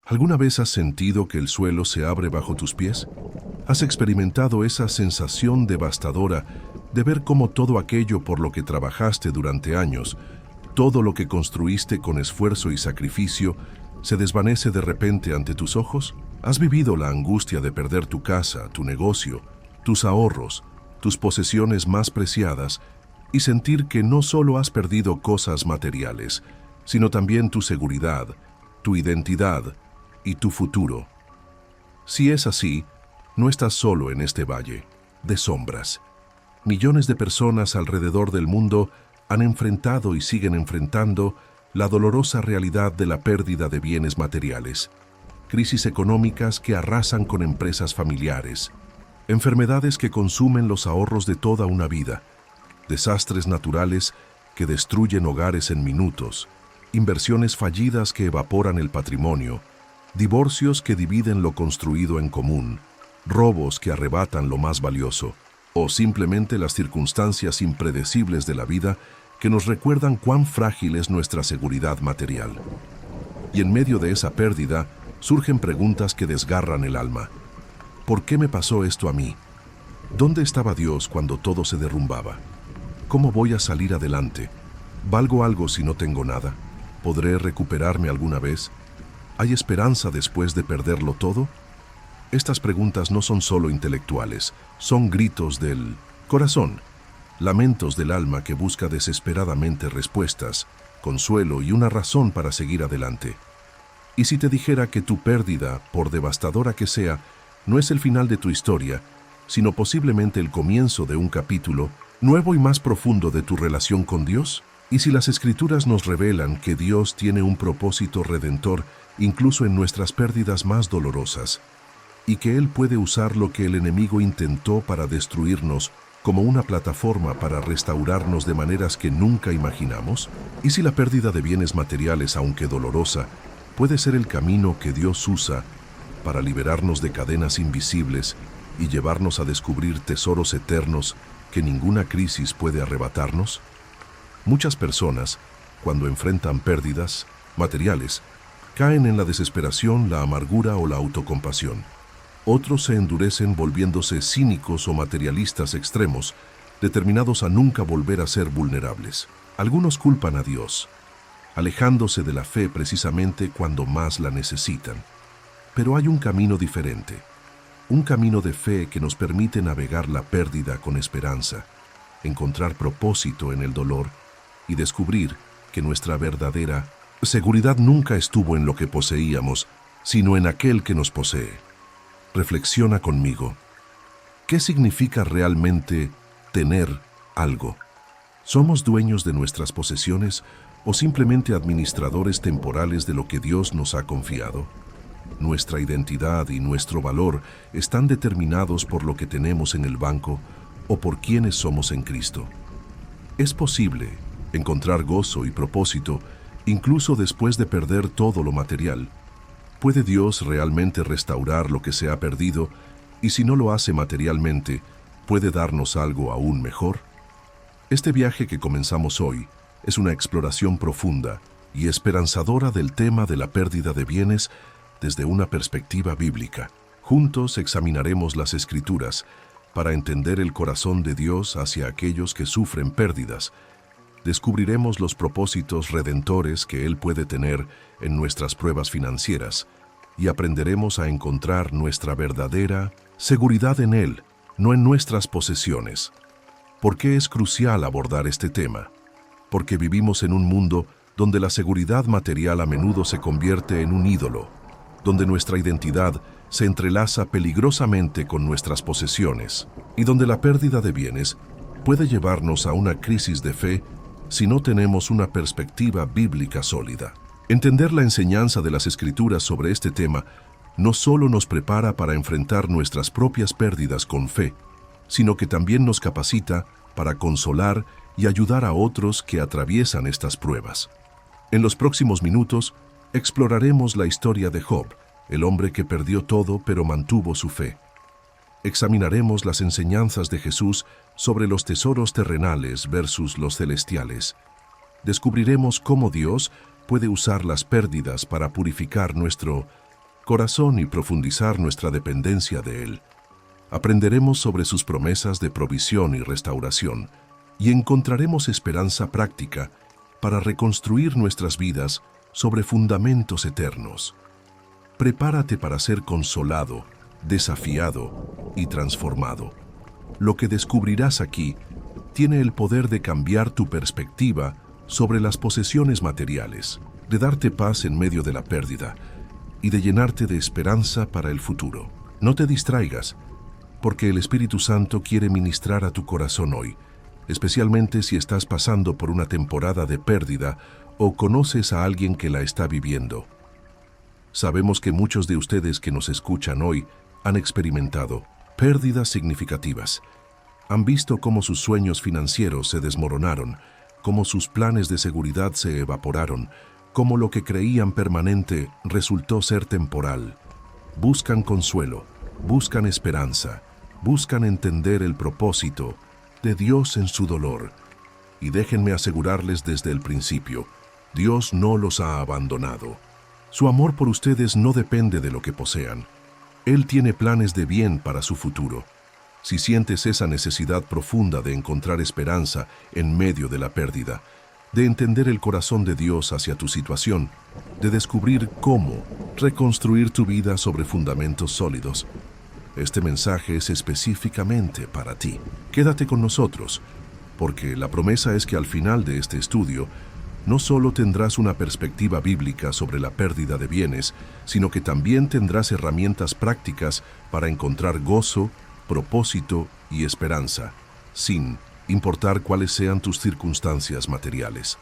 ¿Alguna vez has sentido que el suelo se abre bajo tus pies? ¿Has experimentado esa sensación devastadora de ver cómo todo aquello por lo que trabajaste durante años, todo lo que construiste con esfuerzo y sacrificio, se desvanece de repente ante tus ojos? ¿Has vivido la angustia de perder tu casa, tu negocio, tus ahorros, tus posesiones más preciadas y sentir que no solo has perdido cosas materiales, sino también tu seguridad, tu identidad y tu futuro? Si es así, no estás solo en este valle de sombras. Millones de personas alrededor del mundo han enfrentado y siguen enfrentando la dolorosa realidad de la pérdida de bienes materiales, crisis económicas que arrasan con empresas familiares, enfermedades que consumen los ahorros de toda una vida, desastres naturales que destruyen hogares en minutos, inversiones fallidas que evaporan el patrimonio, divorcios que dividen lo construido en común, robos que arrebatan lo más valioso, o simplemente las circunstancias impredecibles de la vida que nos recuerdan cuán frágil es nuestra seguridad material. Y en medio de esa pérdida surgen preguntas que desgarran el alma. ¿Por qué me pasó esto a mí? ¿Dónde estaba Dios cuando todo se derrumbaba? ¿Cómo voy a salir adelante? ¿Valgo algo si no tengo nada? ¿Podré recuperarme alguna vez? ¿Hay esperanza después de perderlo todo? Estas preguntas no son solo intelectuales, son gritos del corazón, lamentos del alma que busca desesperadamente respuestas, consuelo y una razón para seguir adelante. Y si te dijera que tu pérdida, por devastadora que sea, no es el final de tu historia, sino posiblemente el comienzo de un capítulo nuevo y más profundo de tu relación con Dios? Y si las Escrituras nos revelan que Dios tiene un propósito redentor incluso en nuestras pérdidas más dolorosas, y que Él puede usar lo que el enemigo intentó para destruirnos como una plataforma para restaurarnos de maneras que nunca imaginamos? ¿Y si la pérdida de bienes materiales, aunque dolorosa, puede ser el camino que Dios usa para liberarnos de cadenas invisibles y llevarnos a descubrir tesoros eternos que ninguna crisis puede arrebatarnos? Muchas personas, cuando enfrentan pérdidas materiales, caen en la desesperación, la amargura o la autocompasión. Otros se endurecen volviéndose cínicos o materialistas extremos, determinados a nunca volver a ser vulnerables. Algunos culpan a Dios, alejándose de la fe precisamente cuando más la necesitan. Pero hay un camino diferente, un camino de fe que nos permite navegar la pérdida con esperanza, encontrar propósito en el dolor y descubrir que nuestra verdadera seguridad nunca estuvo en lo que poseíamos, sino en aquel que nos posee. Reflexiona conmigo. ¿Qué significa realmente tener algo? ¿Somos dueños de nuestras posesiones o simplemente administradores temporales de lo que Dios nos ha confiado? Nuestra identidad y nuestro valor están determinados por lo que tenemos en el banco o por quienes somos en Cristo. Es posible encontrar gozo y propósito incluso después de perder todo lo material. ¿Puede Dios realmente restaurar lo que se ha perdido? Y si no lo hace materialmente, ¿puede darnos algo aún mejor? Este viaje que comenzamos hoy es una exploración profunda y esperanzadora del tema de la pérdida de bienes desde una perspectiva bíblica. Juntos examinaremos las Escrituras para entender el corazón de Dios hacia aquellos que sufren pérdidas. Descubriremos los propósitos redentores que Él puede tener en nuestras pruebas financieras y aprenderemos a encontrar nuestra verdadera seguridad en Él, no en nuestras posesiones. ¿Por qué es crucial abordar este tema? Porque vivimos en un mundo donde la seguridad material a menudo se convierte en un ídolo, donde nuestra identidad se entrelaza peligrosamente con nuestras posesiones y donde la pérdida de bienes puede llevarnos a una crisis de fe si no tenemos una perspectiva bíblica sólida. Entender la enseñanza de las Escrituras sobre este tema no solo nos prepara para enfrentar nuestras propias pérdidas con fe, sino que también nos capacita para consolar y ayudar a otros que atraviesan estas pruebas. En los próximos minutos, exploraremos la historia de Job, el hombre que perdió todo pero mantuvo su fe. Examinaremos las enseñanzas de Jesús sobre los tesoros terrenales versus los celestiales. Descubriremos cómo Dios puede usar las pérdidas para purificar nuestro corazón y profundizar nuestra dependencia de Él. Aprenderemos sobre sus promesas de provisión y restauración y encontraremos esperanza práctica para reconstruir nuestras vidas sobre fundamentos eternos. Prepárate para ser consolado, desafiado y transformado. Lo que descubrirás aquí tiene el poder de cambiar tu perspectiva sobre las posesiones materiales, de darte paz en medio de la pérdida y de llenarte de esperanza para el futuro. No te distraigas, porque el Espíritu Santo quiere ministrar a tu corazón hoy, especialmente si estás pasando por una temporada de pérdida o conoces a alguien que la está viviendo. Sabemos que muchos de ustedes que nos escuchan hoy han experimentado pérdidas significativas. Han visto cómo sus sueños financieros se desmoronaron, cómo sus planes de seguridad se evaporaron, cómo lo que creían permanente resultó ser temporal. Buscan consuelo, buscan esperanza, buscan entender el propósito de Dios en su dolor. Y déjenme asegurarles desde el principio, Dios no los ha abandonado. Su amor por ustedes no depende de lo que posean. Él tiene planes de bien para su futuro. Si sientes esa necesidad profunda de encontrar esperanza en medio de la pérdida, de entender el corazón de Dios hacia tu situación, de descubrir cómo reconstruir tu vida sobre fundamentos sólidos, este mensaje es específicamente para ti. Quédate con nosotros, porque la promesa es que al final de este estudio, no solo tendrás una perspectiva bíblica sobre la pérdida de bienes, sino que también tendrás herramientas prácticas para encontrar gozo, propósito y esperanza, sin importar cuáles sean tus circunstancias materiales.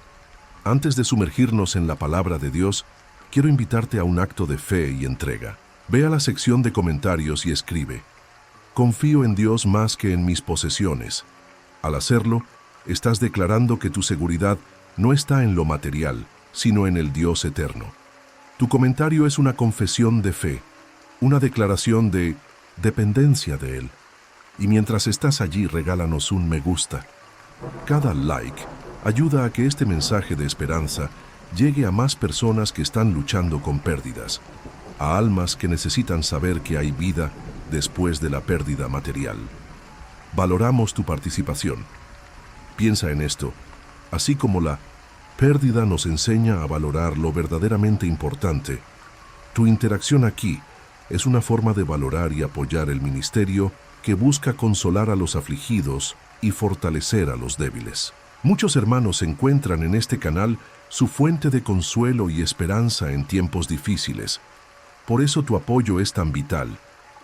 Antes de sumergirnos en la palabra de Dios, quiero invitarte a un acto de fe y entrega. Ve a la sección de comentarios y escribe: confío en Dios más que en mis posesiones. Al hacerlo, estás declarando que tu seguridad no está en lo material, sino en el Dios eterno. Tu comentario es una confesión de fe, una declaración de dependencia de Él. Y mientras estás allí, regálanos un me gusta. Cada like ayuda a que este mensaje de esperanza llegue a más personas que están luchando con pérdidas, a almas que necesitan saber que hay vida después de la pérdida material. Valoramos tu participación. Piensa en esto. Así como la pérdida nos enseña a valorar lo verdaderamente importante, tu interacción aquí es una forma de valorar y apoyar el ministerio que busca consolar a los afligidos y fortalecer a los débiles. Muchos hermanos encuentran en este canal su fuente de consuelo y esperanza en tiempos difíciles. Por eso tu apoyo es tan vital,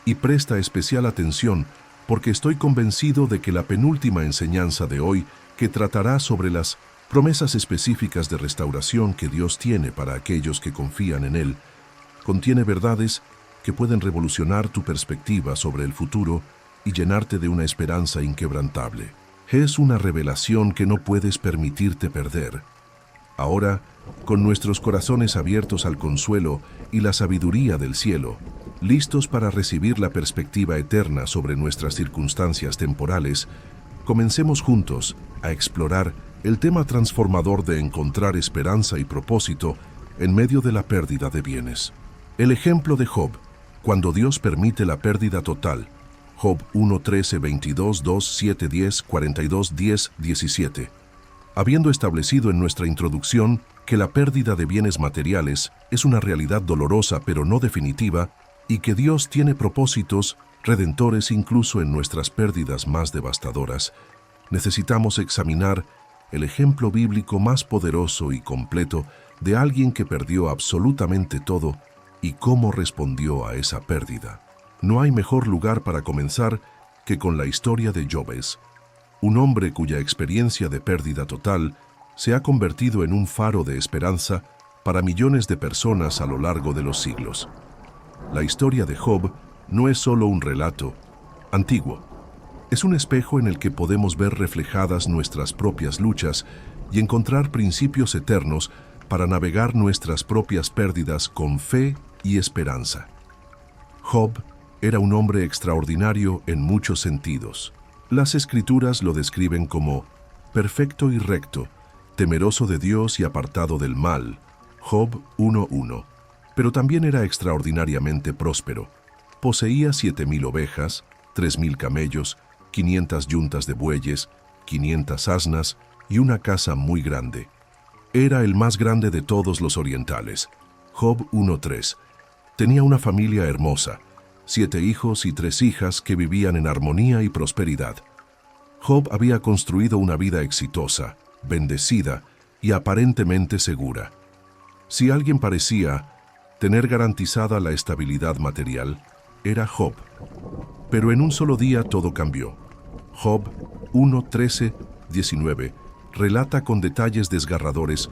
y presta especial atención porque estoy convencido de que la penúltima enseñanza de hoy, que tratará sobre las promesas específicas de restauración que Dios tiene para aquellos que confían en Él, contiene verdades que pueden revolucionar tu perspectiva sobre el futuro y llenarte de una esperanza inquebrantable. Es una revelación que no puedes permitirte perder. Ahora, con nuestros corazones abiertos al consuelo y la sabiduría del cielo, listos para recibir la perspectiva eterna sobre nuestras circunstancias temporales, comencemos juntos a explorar el tema transformador de encontrar esperanza y propósito en medio de la pérdida de bienes. El ejemplo de Job, cuando Dios permite la pérdida total. Job 1, 13, 22, 2, 7, 10, 42, 10, 17. Habiendo establecido en nuestra introducción que la pérdida de bienes materiales es una realidad dolorosa pero no definitiva, y que Dios tiene propósitos redentores incluso en nuestras pérdidas más devastadoras, necesitamos examinar el ejemplo bíblico más poderoso y completo de alguien que perdió absolutamente todo y cómo respondió a esa pérdida. No hay mejor lugar para comenzar que con la historia de Jobes, un hombre cuya experiencia de pérdida total se ha convertido en un faro de esperanza para millones de personas a lo largo de los siglos. La historia de Job no es solo un relato antiguo, es un espejo en el que podemos ver reflejadas nuestras propias luchas y encontrar principios eternos para navegar nuestras propias pérdidas con fe y esperanza. Job era un hombre extraordinario en muchos sentidos. Las Escrituras lo describen como perfecto y recto, temeroso de Dios y apartado del mal. Job 1:1. pero también era extraordinariamente próspero. Poseía 7,000 ovejas, 3,000 camellos, 500 yuntas de bueyes, 500 asnas y una casa muy grande. Era el más grande de todos los orientales. Job 1:3. Tenía una familia hermosa, 7 hijos y 3 hijas que vivían en armonía y prosperidad. Job había construido una vida exitosa, bendecida y aparentemente segura. Si alguien parecía tener garantizada la estabilidad material, era Job. Pero en un solo día todo cambió. Job 1:13-19 relata con detalles desgarradores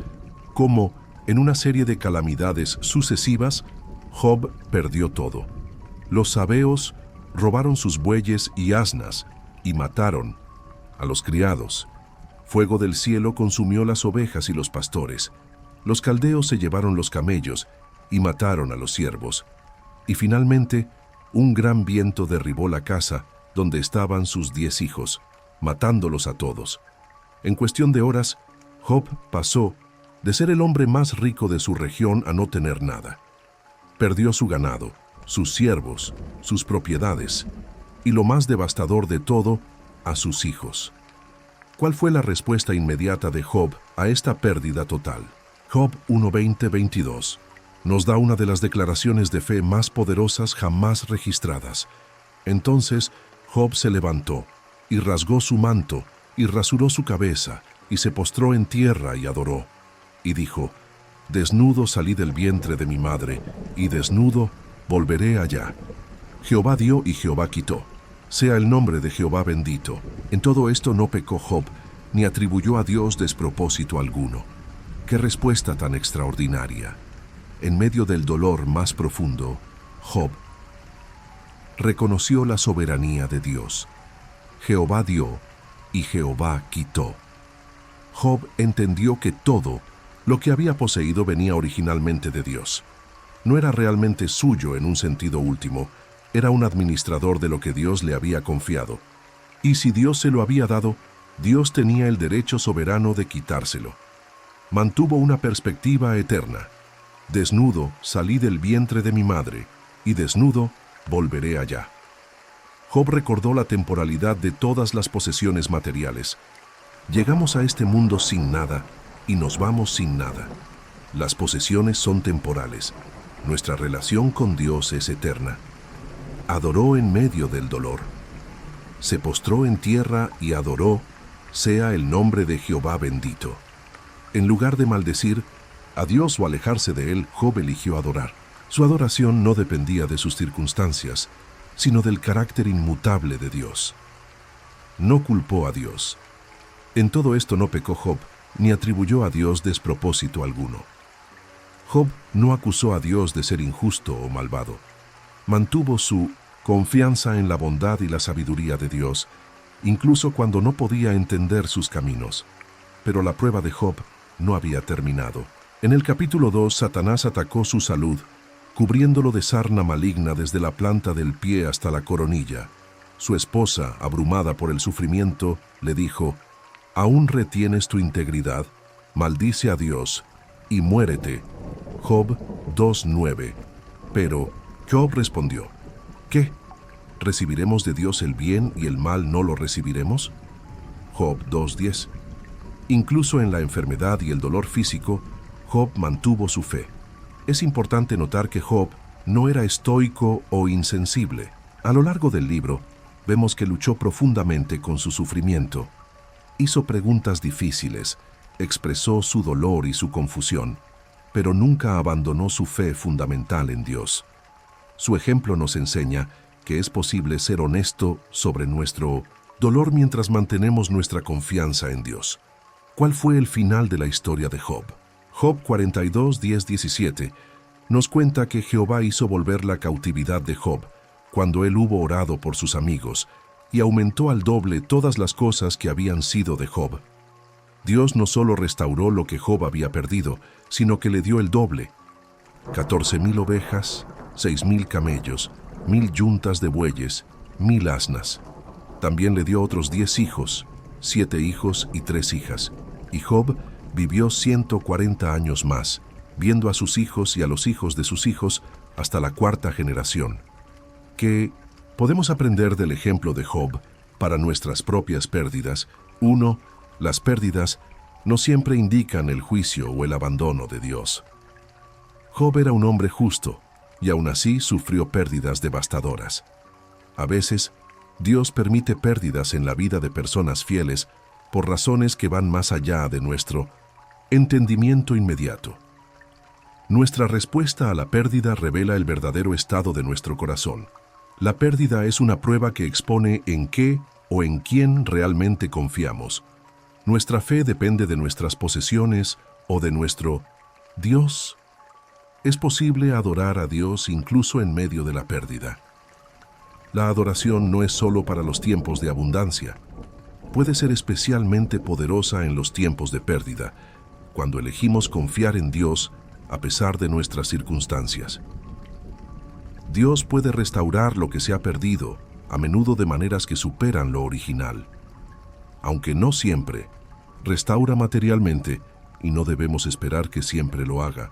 cómo, en una serie de calamidades sucesivas, Job perdió todo. Los sabeos robaron sus bueyes y asnas y mataron a los criados. Fuego del cielo consumió las ovejas y los pastores. Los caldeos se llevaron los camellos y mataron a los siervos. Y finalmente, un gran viento derribó la casa donde estaban sus 10 hijos, matándolos a todos. En cuestión de horas, Job pasó de ser el hombre más rico de su región a no tener nada. Perdió su ganado, sus siervos, sus propiedades y, lo más devastador de todo, a sus hijos. ¿Cuál fue la respuesta inmediata de Job a esta pérdida total? Job 1:20-22 nos da una de las declaraciones de fe más poderosas jamás registradas. Entonces Job se levantó y rasgó su manto y rasuró su cabeza y se postró en tierra y adoró. Y dijo: desnudo salí del vientre de mi madre, y desnudo volveré allá. Jehová dio y Jehová quitó. Sea el nombre de Jehová bendito. En todo esto no pecó Job, ni atribuyó a Dios despropósito alguno. ¡Qué respuesta tan extraordinaria! En medio del dolor más profundo, Job reconoció la soberanía de Dios. Jehová dio y Jehová quitó. Job entendió que todo lo que había poseído venía originalmente de Dios. No era realmente suyo en un sentido último, era un administrador de lo que Dios le había confiado. Y si Dios se lo había dado, Dios tenía el derecho soberano de quitárselo. Mantuvo una perspectiva eterna. Desnudo salí del vientre de mi madre, y desnudo volveré allá. Job recordó la temporalidad de todas las posesiones materiales. Llegamos a este mundo sin nada y nos vamos sin nada. Las posesiones son temporales. Nuestra relación con Dios es eterna. Adoró en medio del dolor. Se postró en tierra y adoró, sea el nombre de Jehová bendito. En lugar de maldecir a Dios o alejarse de él, Job eligió adorar. Su adoración no dependía de sus circunstancias, sino del carácter inmutable de Dios. No culpó a Dios. En todo esto no pecó Job, ni atribuyó a Dios despropósito alguno. Job no acusó a Dios de ser injusto o malvado. Mantuvo su confianza en la bondad y la sabiduría de Dios, incluso cuando no podía entender sus caminos. Pero la prueba de Job no había terminado. En el capítulo 2, Satanás atacó su salud, cubriéndolo de sarna maligna desde la planta del pie hasta la coronilla. Su esposa, abrumada por el sufrimiento, le dijo: ¿aún retienes tu integridad? Maldice a Dios y muérete. Job 2:9. Pero Job respondió: ¿qué? ¿Recibiremos de Dios el bien y el mal no lo recibiremos? Job 2:10. Incluso en la enfermedad y el dolor físico, Job mantuvo su fe. Es importante notar que Job no era estoico o insensible. A lo largo del libro, vemos que luchó profundamente con su sufrimiento. Hizo preguntas difíciles, expresó su dolor y su confusión, pero nunca abandonó su fe fundamental en Dios. Su ejemplo nos enseña que es posible ser honesto sobre nuestro dolor mientras mantenemos nuestra confianza en Dios. ¿Cuál fue el final de la historia de Job? Job 42:10-17 nos cuenta que Jehová hizo volver la cautividad de Job cuando él hubo orado por sus amigos, y aumentó al doble todas las cosas que habían sido de Job. Dios no solo restauró lo que Job había perdido, sino que le dio el doble: 14,000 ovejas, 6,000 camellos, 1,000 yuntas de bueyes, 1,000 asnas. También le dio otros 10 hijos, 7 hijos y 3 hijas. Y Job vivió 140 años más, viendo a sus hijos y a los hijos de sus hijos hasta la cuarta generación. ¿Qué podemos aprender del ejemplo de Job para nuestras propias pérdidas? 1. Las pérdidas no siempre indican el juicio o el abandono de Dios. Job era un hombre justo y aún así sufrió pérdidas devastadoras. A veces, Dios permite pérdidas en la vida de personas fieles por razones que van más allá de nuestro entendimiento inmediato. Nuestra respuesta a la pérdida revela el verdadero estado de nuestro corazón. La pérdida es una prueba que expone en qué o en quién realmente confiamos. Nuestra fe depende de nuestras posesiones o de nuestro Dios. Es posible adorar a Dios incluso en medio de la pérdida. La adoración no es solo para los tiempos de abundancia. Puede ser especialmente poderosa en los tiempos de pérdida, cuando elegimos confiar en Dios a pesar de nuestras circunstancias. Dios puede restaurar lo que se ha perdido, a menudo de maneras que superan lo original. Aunque no siempre, restaura materialmente y no debemos esperar que siempre lo haga.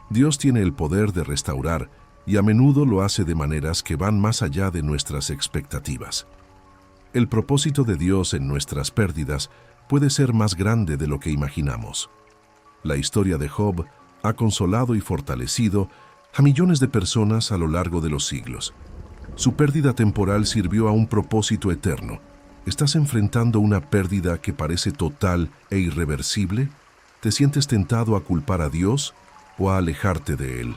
Dios tiene el poder de restaurar y a menudo lo hace de maneras que van más allá de nuestras expectativas. El propósito de Dios en nuestras pérdidas puede ser más grande de lo que imaginamos. La historia de Job ha consolado y fortalecido a millones de personas a lo largo de los siglos. Su pérdida temporal sirvió a un propósito eterno. ¿Estás enfrentando una pérdida que parece total e irreversible? ¿Te sientes tentado a culpar a Dios o a alejarte de Él?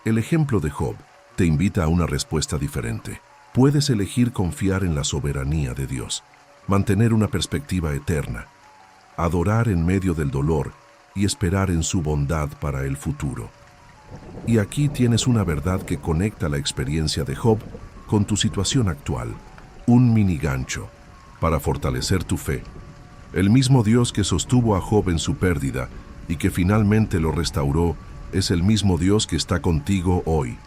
El ejemplo de Job te invita a una respuesta diferente. Puedes elegir confiar en la soberanía de Dios, mantener una perspectiva eterna, adorar en medio del dolor y esperar en su bondad para el futuro. Y aquí tienes una verdad que conecta la experiencia de Job con tu situación actual, un mini gancho para fortalecer tu fe. El mismo Dios que sostuvo a Job en su pérdida y que finalmente lo restauró es el mismo Dios que está contigo hoy.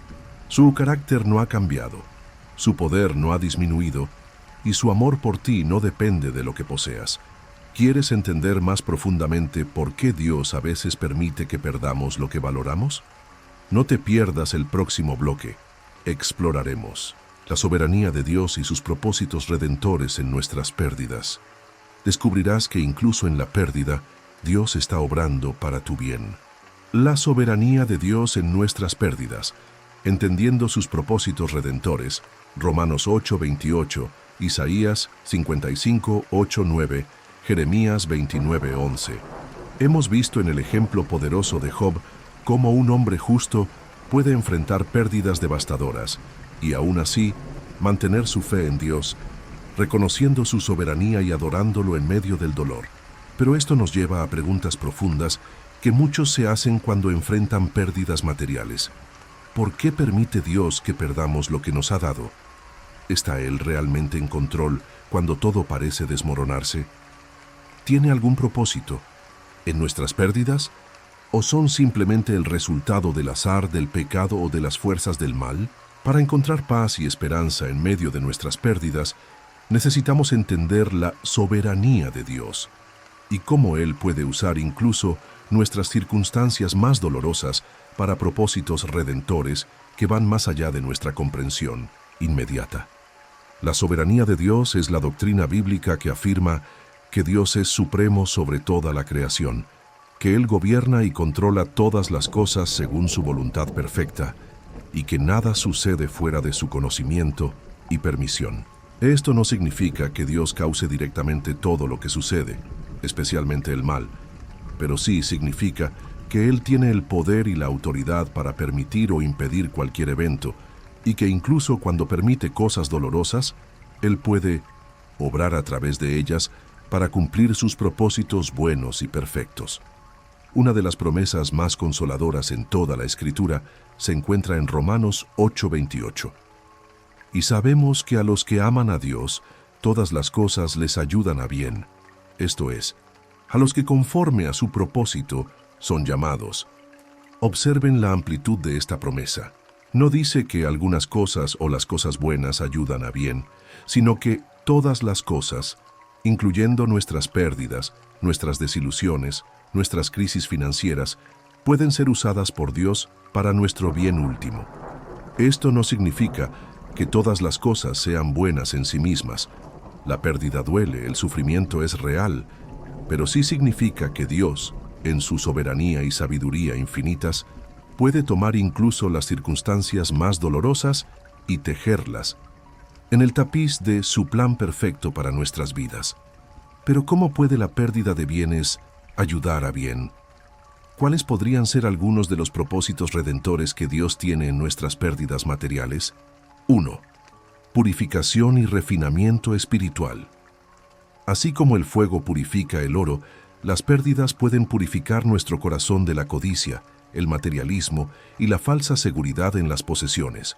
Su carácter no ha cambiado, su poder no ha disminuido y su amor por ti no depende de lo que poseas. ¿Quieres entender más profundamente por qué Dios a veces permite que perdamos lo que valoramos? No te pierdas el próximo bloque. Exploraremos la soberanía de Dios y sus propósitos redentores en nuestras pérdidas. Descubrirás que incluso en la pérdida, Dios está obrando para tu bien. La soberanía de Dios en nuestras pérdidas, entendiendo sus propósitos redentores. Romanos 8:28, Isaías 55:8-9, Jeremías 29:11. Hemos visto en el ejemplo poderoso de Job cómo un hombre justo puede enfrentar pérdidas devastadoras y aún así mantener su fe en Dios, reconociendo su soberanía y adorándolo en medio del dolor. Pero esto nos lleva a preguntas profundas que muchos se hacen cuando enfrentan pérdidas materiales. ¿Por qué permite Dios que perdamos lo que nos ha dado? ¿Está Él realmente en control cuando todo parece desmoronarse? ¿Tiene algún propósito en nuestras pérdidas? ¿O son simplemente el resultado del azar, del pecado o de las fuerzas del mal? Para encontrar paz y esperanza en medio de nuestras pérdidas, necesitamos entender la soberanía de Dios y cómo Él puede usar incluso nuestras circunstancias más dolorosas para propósitos redentores que van más allá de nuestra comprensión inmediata. La soberanía de Dios es la doctrina bíblica que afirma que Dios es supremo sobre toda la creación, que Él gobierna y controla todas las cosas según su voluntad perfecta, y que nada sucede fuera de su conocimiento y permisión. Esto no significa que Dios cause directamente todo lo que sucede, especialmente el mal, pero sí significa que Él tiene el poder y la autoridad para permitir o impedir cualquier evento, y que incluso cuando permite cosas dolorosas, Él puede obrar a través de ellas para cumplir sus propósitos buenos y perfectos. Una de las promesas más consoladoras en toda la Escritura se encuentra en Romanos 8:28. Y sabemos que a los que aman a Dios, todas las cosas les ayudan a bien, esto es, a los que conforme a su propósito son llamados. Observen la amplitud de esta promesa. No dice que algunas cosas o las cosas buenas ayudan a bien, sino que todas las cosas, incluyendo nuestras pérdidas, nuestras desilusiones, nuestras crisis financieras, pueden ser usadas por Dios para nuestro bien último. Esto no significa que todas las cosas sean buenas en sí mismas. La pérdida duele, el sufrimiento es real, pero sí significa que Dios, en su soberanía y sabiduría infinitas, puede tomar incluso las circunstancias más dolorosas y tejerlas en el tapiz de su plan perfecto para nuestras vidas. Pero ¿cómo puede la pérdida de bienes ayudar a bien? ¿Cuáles podrían ser algunos de los propósitos redentores que Dios tiene en nuestras pérdidas materiales? 1. Purificación y refinamiento espiritual. Así como el fuego purifica el oro, las pérdidas pueden purificar nuestro corazón de la codicia, el materialismo y la falsa seguridad en las posesiones.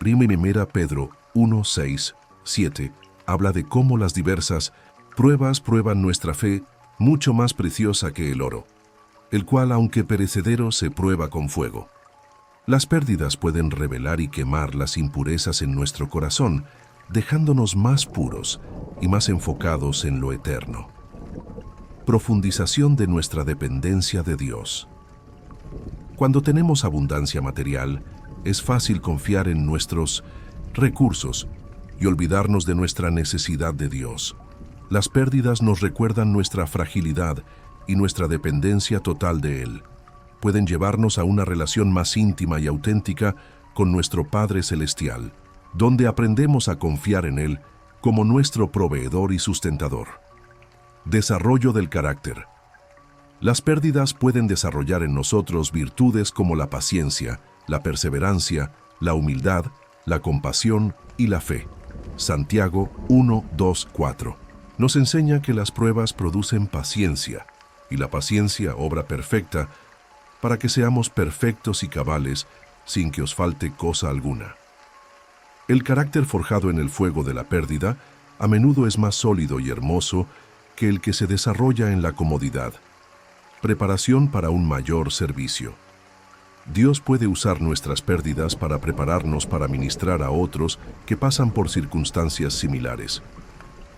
1 Pedro 1, 6, 7 habla de cómo las diversas pruebas prueban nuestra fe mucho más preciosa que el oro, el cual, aunque perecedero, se prueba con fuego. Las pérdidas pueden revelar y quemar las impurezas en nuestro corazón, dejándonos más puros y más enfocados en lo eterno. Profundización de nuestra dependencia de Dios. Cuando tenemos abundancia material, es fácil confiar en nuestros recursos y olvidarnos de nuestra necesidad de Dios. Las pérdidas nos recuerdan nuestra fragilidad y nuestra dependencia total de Él. Pueden llevarnos a una relación más íntima y auténtica con nuestro Padre Celestial, donde aprendemos a confiar en Él como nuestro proveedor y sustentador. Desarrollo del carácter. Las pérdidas pueden desarrollar en nosotros virtudes como la paciencia, la perseverancia, la humildad, la compasión y la fe. Santiago 1, 2, 4 nos enseña que las pruebas producen paciencia, y la paciencia obra perfecta, para que seamos perfectos y cabales, sin que os falte cosa alguna. El carácter forjado en el fuego de la pérdida a menudo es más sólido y hermoso que el que se desarrolla en la comodidad. Preparación para un mayor servicio. Dios puede usar nuestras pérdidas para prepararnos para ministrar a otros que pasan por circunstancias similares.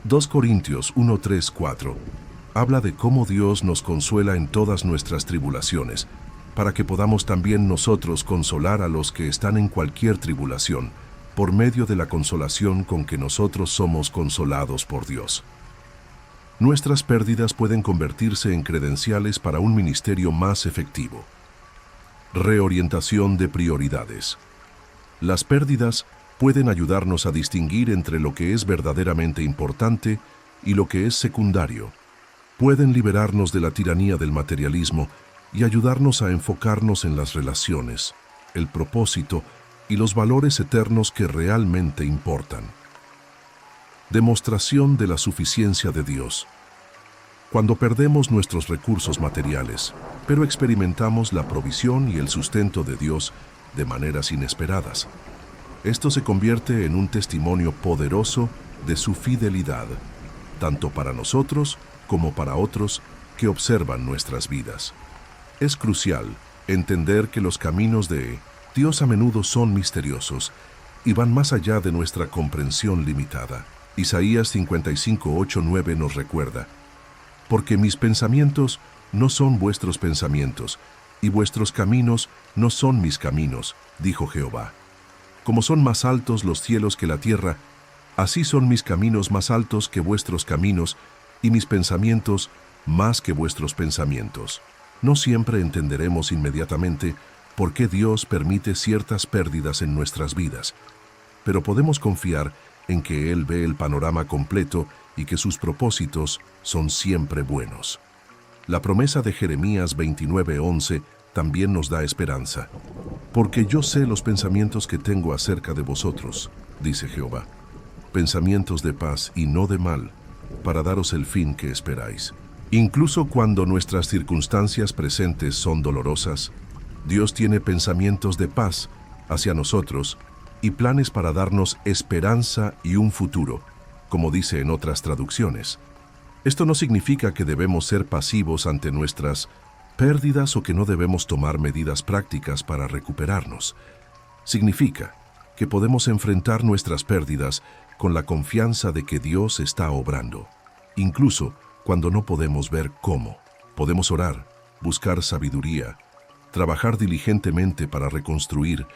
2 Corintios 1, 3, 4 habla de cómo Dios nos consuela en todas nuestras tribulaciones, para que podamos también nosotros consolar a los que están en cualquier tribulación, por medio de la consolación con que nosotros somos consolados por Dios. Nuestras pérdidas pueden convertirse en credenciales para un ministerio más efectivo. Reorientación de prioridades. Las pérdidas pueden ayudarnos a distinguir entre lo que es verdaderamente importante y lo que es secundario. Pueden liberarnos de la tiranía del materialismo y ayudarnos a enfocarnos en las relaciones, el propósito y los valores eternos que realmente importan. Demostración de la suficiencia de Dios. Cuando perdemos nuestros recursos materiales, pero experimentamos la provisión y el sustento de Dios de maneras inesperadas, esto se convierte en un testimonio poderoso de su fidelidad, tanto para nosotros como para otros que observan nuestras vidas. Es crucial entender que los caminos de Dios a menudo son misteriosos y van más allá de nuestra comprensión limitada. Isaías 55, 8, 9 nos recuerda: porque mis pensamientos no son vuestros pensamientos, y vuestros caminos no son mis caminos, dijo Jehová. Como son más altos los cielos que la tierra, así son mis caminos más altos que vuestros caminos, y mis pensamientos más que vuestros pensamientos. No siempre entenderemos inmediatamente por qué Dios permite ciertas pérdidas en nuestras vidas, pero podemos confiar en que Él ve el panorama completo y que sus propósitos son siempre buenos. La promesa de Jeremías 29:11 también nos da esperanza. Porque yo sé los pensamientos que tengo acerca de vosotros, dice Jehová, pensamientos de paz y no de mal, para daros el fin que esperáis. Incluso cuando nuestras circunstancias presentes son dolorosas, Dios tiene pensamientos de paz hacia nosotros y planes para darnos esperanza y un futuro, como dice en otras traducciones. Esto no significa que debemos ser pasivos ante nuestras pérdidas o que no debemos tomar medidas prácticas para recuperarnos. Significa que podemos enfrentar nuestras pérdidas con la confianza de que Dios está obrando, incluso cuando no podemos ver cómo. Podemos orar, buscar sabiduría trabajar diligentemente para reconstruir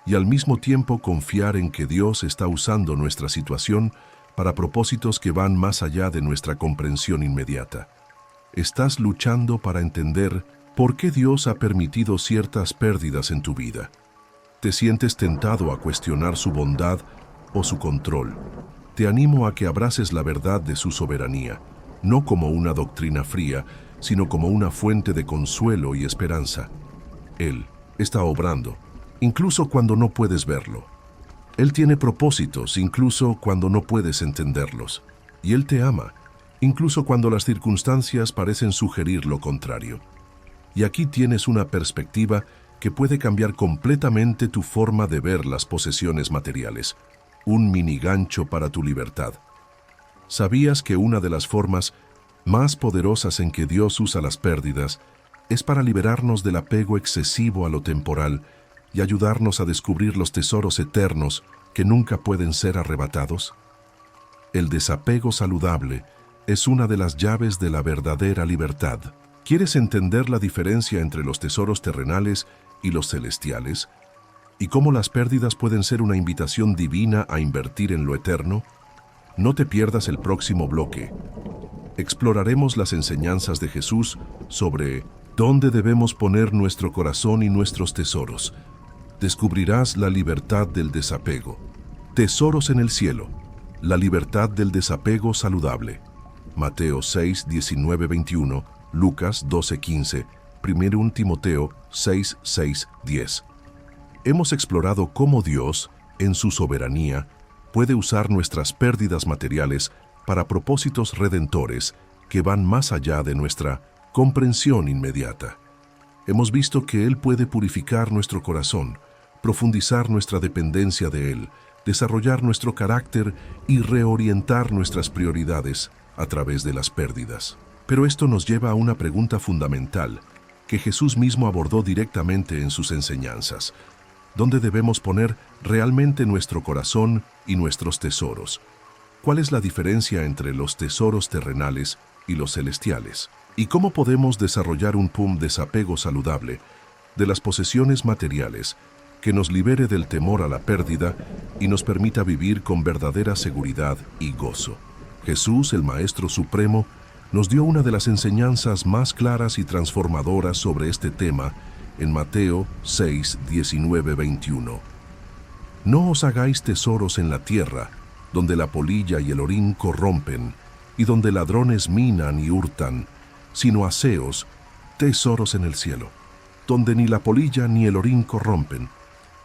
y al mismo tiempo confiar en que Dios está usando nuestra situación para propósitos que van más allá de nuestra comprensión inmediata. Estás luchando para entender por qué Dios ha permitido ciertas pérdidas en tu vida. Te sientes tentado a cuestionar su bondad o su control. Te animo a que abraces la verdad de su soberanía, no como una doctrina fría, sino como una fuente de consuelo y esperanza. Él está obrando, incluso cuando no puedes verlo. Él tiene propósitos, incluso cuando no puedes entenderlos. Y Él te ama, incluso cuando las circunstancias parecen sugerir lo contrario. Y aquí tienes una perspectiva que puede cambiar completamente tu forma de ver las posesiones materiales. Un mini gancho para tu libertad. ¿Sabías que una de las formas más poderosas en que Dios usa las pérdidas es para liberarnos del apego excesivo a lo temporal y ayudarnos a descubrir los tesoros eternos que nunca pueden ser arrebatados? El desapego saludable es una de las llaves de la verdadera libertad. ¿Quieres entender la diferencia entre los tesoros terrenales y los celestiales? ¿Y cómo las pérdidas pueden ser una invitación divina a invertir en lo eterno? No te pierdas el próximo bloque. Exploraremos las enseñanzas de Jesús sobre dónde debemos poner nuestro corazón y nuestros tesoros. Descubrirás la libertad del desapego. Tesoros en el cielo. La libertad del desapego saludable. Mateo 6, 19, 21, Lucas 12, 15, 1 Timoteo 6, 6, 10. Hemos explorado cómo Dios, en su soberanía, puede usar nuestras pérdidas materiales para propósitos redentores que van más allá de nuestra comprensión inmediata. Hemos visto que Él puede purificar nuestro corazón, profundizar nuestra dependencia de Él, desarrollar nuestro carácter y reorientar nuestras prioridades a través de las pérdidas. Pero esto nos lleva a una pregunta fundamental que Jesús mismo abordó directamente en sus enseñanzas. ¿Dónde debemos poner realmente nuestro corazón y nuestros tesoros? ¿Cuál es la diferencia entre los tesoros terrenales y los celestiales? ¿Y cómo podemos desarrollar un desapego saludable de las posesiones materiales que nos libere del temor a la pérdida y nos permita vivir con verdadera seguridad y gozo? Jesús, el Maestro Supremo, nos dio una de las enseñanzas más claras y transformadoras sobre este tema en Mateo 6, 19, 21. No os hagáis tesoros en la tierra, donde la polilla y el orín corrompen, y donde ladrones minan y hurtan, sino haceos tesoros en el cielo, donde ni la polilla ni el orín corrompen,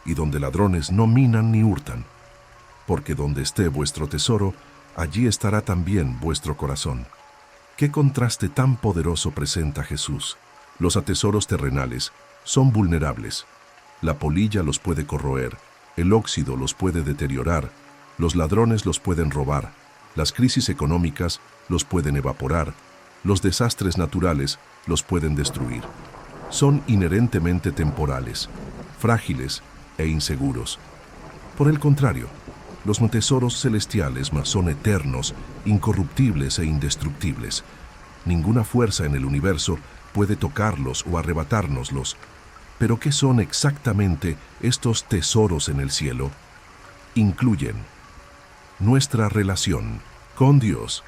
y donde ladrones no minan ni hurtan. Porque donde esté vuestro tesoro, allí estará también vuestro corazón. ¿Qué contraste tan poderoso presenta Jesús? Los tesoros terrenales son vulnerables. La polilla los puede corroer, el óxido los puede deteriorar, los ladrones los pueden robar, las crisis económicas los pueden evaporar, los desastres naturales los pueden destruir. Son inherentemente temporales, frágiles e inseguros. Por el contrario, los tesoros celestiales son eternos, incorruptibles e indestructibles. Ninguna fuerza en el universo puede tocarlos o arrebatárnoslos. Pero ¿qué son exactamente estos tesoros en el cielo? Incluyen nuestra relación con Dios,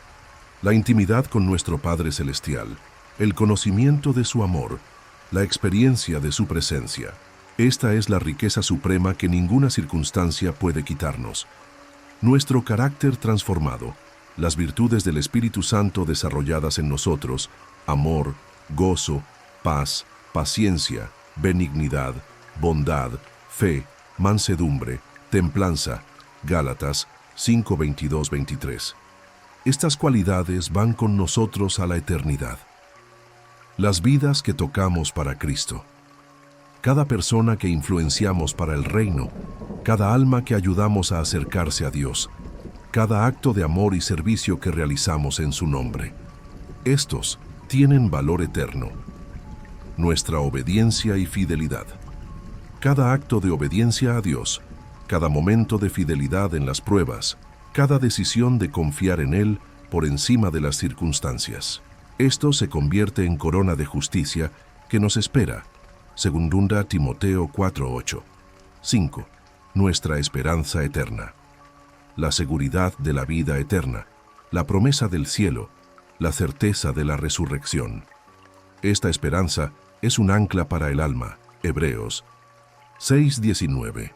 la intimidad con nuestro Padre Celestial, el conocimiento de su amor, la experiencia de su presencia. Esta es la riqueza suprema que ninguna circunstancia puede quitarnos. Nuestro carácter transformado, las virtudes del Espíritu Santo desarrolladas en nosotros, amor, gozo, paz, paciencia, benignidad, bondad, fe, mansedumbre, templanza. Gálatas 5, 22, 23. Estas cualidades van con nosotros a la eternidad. Las vidas que tocamos para Cristo. Cada persona que influenciamos para el reino, cada alma que ayudamos a acercarse a Dios, cada acto de amor y servicio que realizamos en su nombre. Estos tienen valor eterno. Nuestra obediencia y fidelidad. Cada acto de obediencia a Dios, cada momento de fidelidad en las pruebas, cada decisión de confiar en Él por encima de las circunstancias. Esto se convierte en corona de justicia que nos espera, Segunda Timoteo 4:8. 5. Nuestra esperanza eterna. La seguridad de la vida eterna, la promesa del cielo, la certeza de la resurrección. Esta esperanza es un ancla para el alma. Hebreos 6:19.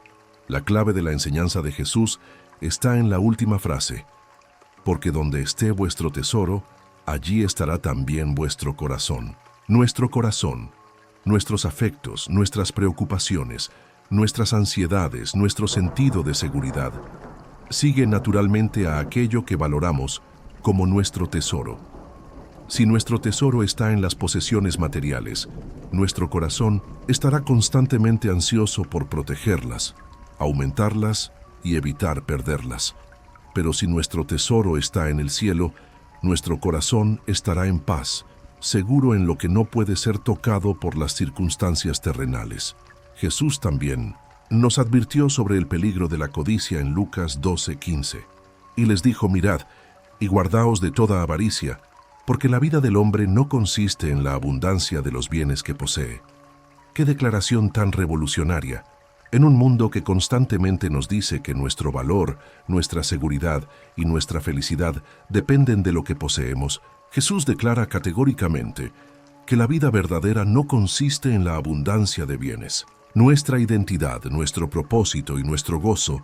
La clave de la enseñanza de Jesús está en la última frase: porque donde esté vuestro tesoro, allí estará también vuestro corazón. Nuestro corazón, nuestros afectos, nuestras preocupaciones, nuestras ansiedades, nuestro sentido de seguridad, sigue naturalmente a aquello que valoramos como nuestro tesoro. Si nuestro tesoro está en las posesiones materiales, nuestro corazón estará constantemente ansioso por protegerlas, aumentarlas y evitar perderlas. Pero si nuestro tesoro está en el cielo, nuestro corazón estará en paz, seguro en lo que no puede ser tocado por las circunstancias terrenales. Jesús también nos advirtió sobre el peligro de la codicia en Lucas 12:15, y les dijo: mirad, y guardaos de toda avaricia, porque la vida del hombre no consiste en la abundancia de los bienes que posee. ¡Qué declaración tan revolucionaria! En un mundo que constantemente nos dice que nuestro valor, nuestra seguridad y nuestra felicidad dependen de lo que poseemos, Jesús declara categóricamente que la vida verdadera no consiste en la abundancia de bienes. Nuestra identidad, nuestro propósito y nuestro gozo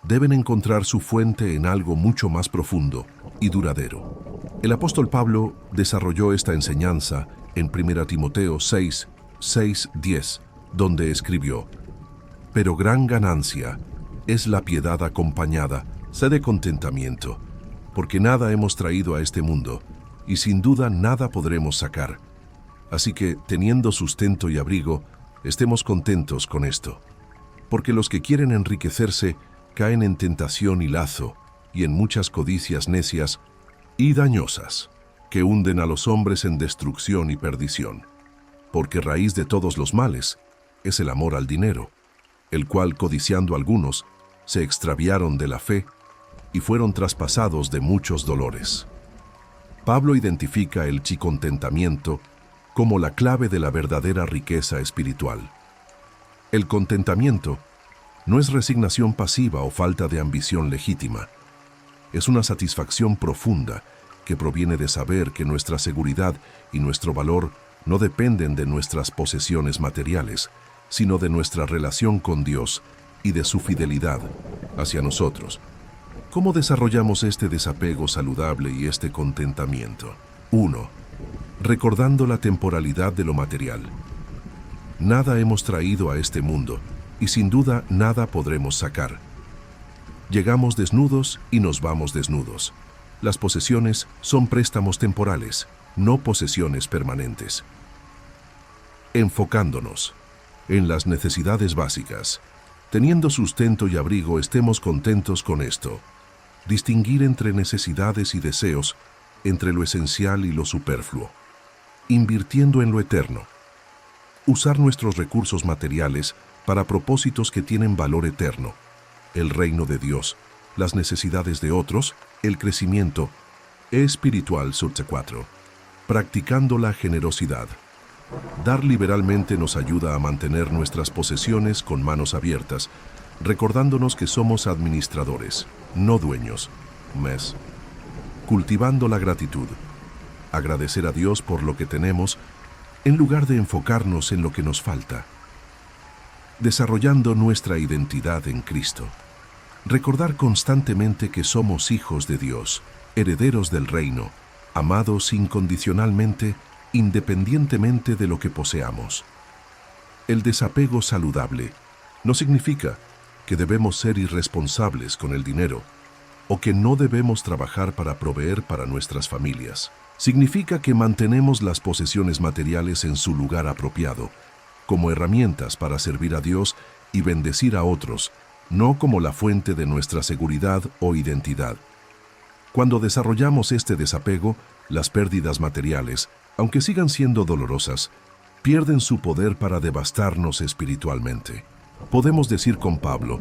deben encontrar su fuente en algo mucho más profundo y duradero. El apóstol Pablo desarrolló esta enseñanza en 1 Timoteo 6:10, donde escribió: pero gran ganancia es la piedad acompañada, de contentamiento, porque nada hemos traído a este mundo, y sin duda nada podremos sacar. Así que, teniendo sustento y abrigo, estemos contentos con esto. Porque los que quieren enriquecerse caen en tentación y lazo, y en muchas codicias necias y dañosas, que hunden a los hombres en destrucción y perdición. Porque raíz de todos los males es el amor al dinero, el cual, codiciando algunos, se extraviaron de la fe y fueron traspasados de muchos dolores. Pablo identifica el contentamiento como la clave de la verdadera riqueza espiritual. El contentamiento no es resignación pasiva o falta de ambición legítima. Es una satisfacción profunda que proviene de saber que nuestra seguridad y nuestro valor no dependen de nuestras posesiones materiales, sino de nuestra relación con Dios y de su fidelidad hacia nosotros. ¿Cómo desarrollamos este desapego saludable y este contentamiento? 1. Recordando la temporalidad de lo material. Nada hemos traído a este mundo, y sin duda nada podremos sacar. Llegamos desnudos y nos vamos desnudos. Las posesiones son préstamos temporales, no posesiones permanentes. Enfocándonos en las necesidades básicas. Teniendo sustento y abrigo, estemos contentos con esto. Distinguir entre necesidades y deseos, entre lo esencial y lo superfluo. Invirtiendo en lo eterno. Usar nuestros recursos materiales para propósitos que tienen valor eterno. El reino de Dios, las necesidades de otros, el crecimiento espiritual. 4. Practicando la generosidad. Dar liberalmente nos ayuda a mantener nuestras posesiones con manos abiertas, recordándonos que somos administradores, no dueños. Cultivando la gratitud. Agradecer a Dios por lo que tenemos, en lugar de enfocarnos en lo que nos falta. Desarrollando nuestra identidad en Cristo. Recordar constantemente que somos hijos de Dios, herederos del reino, amados incondicionalmente, independientemente de lo que poseamos. El desapego saludable no significa que debemos ser irresponsables con el dinero o que no debemos trabajar para proveer para nuestras familias. Significa que mantenemos las posesiones materiales en su lugar apropiado, como herramientas para servir a Dios y bendecir a otros, no como la fuente de nuestra seguridad o identidad. Cuando desarrollamos este desapego, las pérdidas materiales, aunque sigan siendo dolorosas, pierden su poder para devastarnos espiritualmente. Podemos decir con Pablo: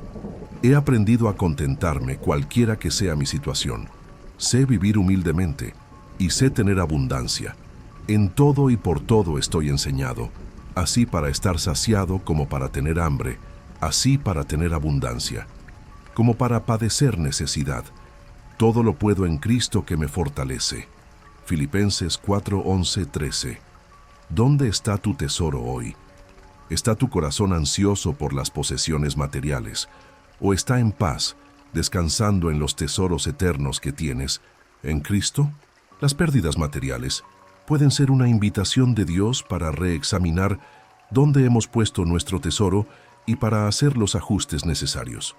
he aprendido a contentarme cualquiera que sea mi situación. Sé vivir humildemente y sé tener abundancia. En todo y por todo estoy enseñado, así para estar saciado como para tener hambre, así para tener abundancia, como para padecer necesidad. Todo lo puedo en Cristo que me fortalece. Filipenses 4, 11, 13. ¿Dónde está tu tesoro hoy? ¿Está tu corazón ansioso por las posesiones materiales? ¿O está en paz, descansando en los tesoros eternos que tienes en Cristo? Las pérdidas materiales pueden ser una invitación de Dios para reexaminar dónde hemos puesto nuestro tesoro y para hacer los ajustes necesarios.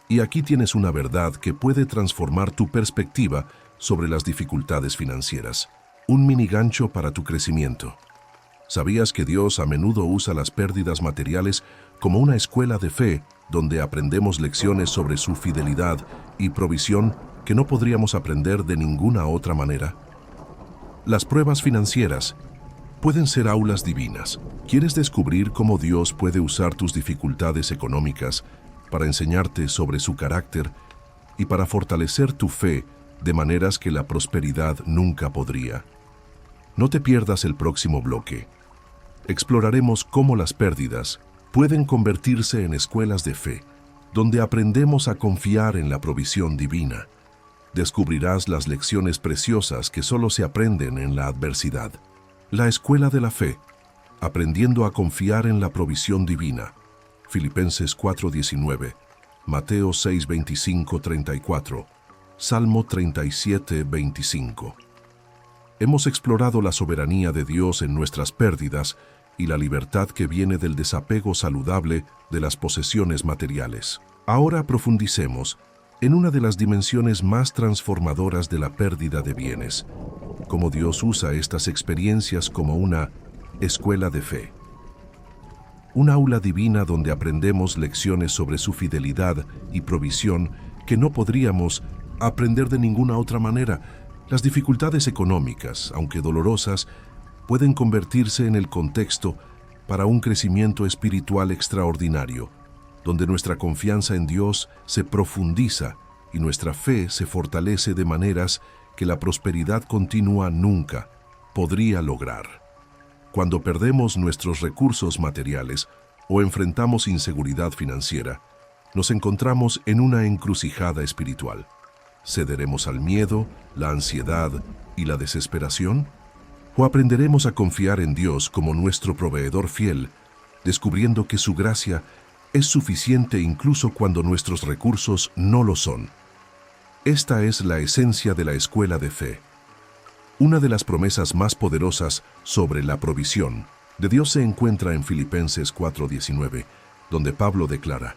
Y aquí tienes una verdad que puede transformar tu perspectiva sobre las dificultades financieras. Un mini gancho para tu crecimiento. ¿Sabías que Dios a menudo usa las pérdidas materiales como una escuela de fe donde aprendemos lecciones sobre su fidelidad y provisión que no podríamos aprender de ninguna otra manera? Las pruebas financieras pueden ser aulas divinas. ¿Quieres descubrir cómo Dios puede usar tus dificultades económicas para enseñarte sobre su carácter y para fortalecer tu fe de maneras que la prosperidad nunca podría? No te pierdas el próximo bloque. Exploraremos cómo las pérdidas pueden convertirse en escuelas de fe, donde aprendemos a confiar en la provisión divina. Descubrirás las lecciones preciosas que solo se aprenden en la adversidad. La escuela de la fe, aprendiendo a confiar en la provisión divina. Filipenses 4:19, Mateo 6:25-34, Salmo 37:25. Hemos explorado la soberanía de Dios en nuestras pérdidas y la libertad que viene del desapego saludable de las posesiones materiales. Ahora profundicemos en una de las dimensiones más transformadoras de la pérdida de bienes, cómo Dios usa estas experiencias como una escuela de fe. Un aula divina donde aprendemos lecciones sobre su fidelidad y provisión que no podríamos aprender de ninguna otra manera. Las dificultades económicas, aunque dolorosas, pueden convertirse en el contexto para un crecimiento espiritual extraordinario, donde nuestra confianza en Dios se profundiza y nuestra fe se fortalece de maneras que la prosperidad continua nunca podría lograr. Cuando perdemos nuestros recursos materiales o enfrentamos inseguridad financiera, nos encontramos en una encrucijada espiritual. ¿Cederemos al miedo, la ansiedad y la desesperación? ¿O aprenderemos a confiar en Dios como nuestro proveedor fiel, descubriendo que su gracia es suficiente incluso cuando nuestros recursos no lo son? Esta es la esencia de la escuela de fe. Una de las promesas más poderosas sobre la provisión de Dios se encuentra en Filipenses 4:19, donde Pablo declara: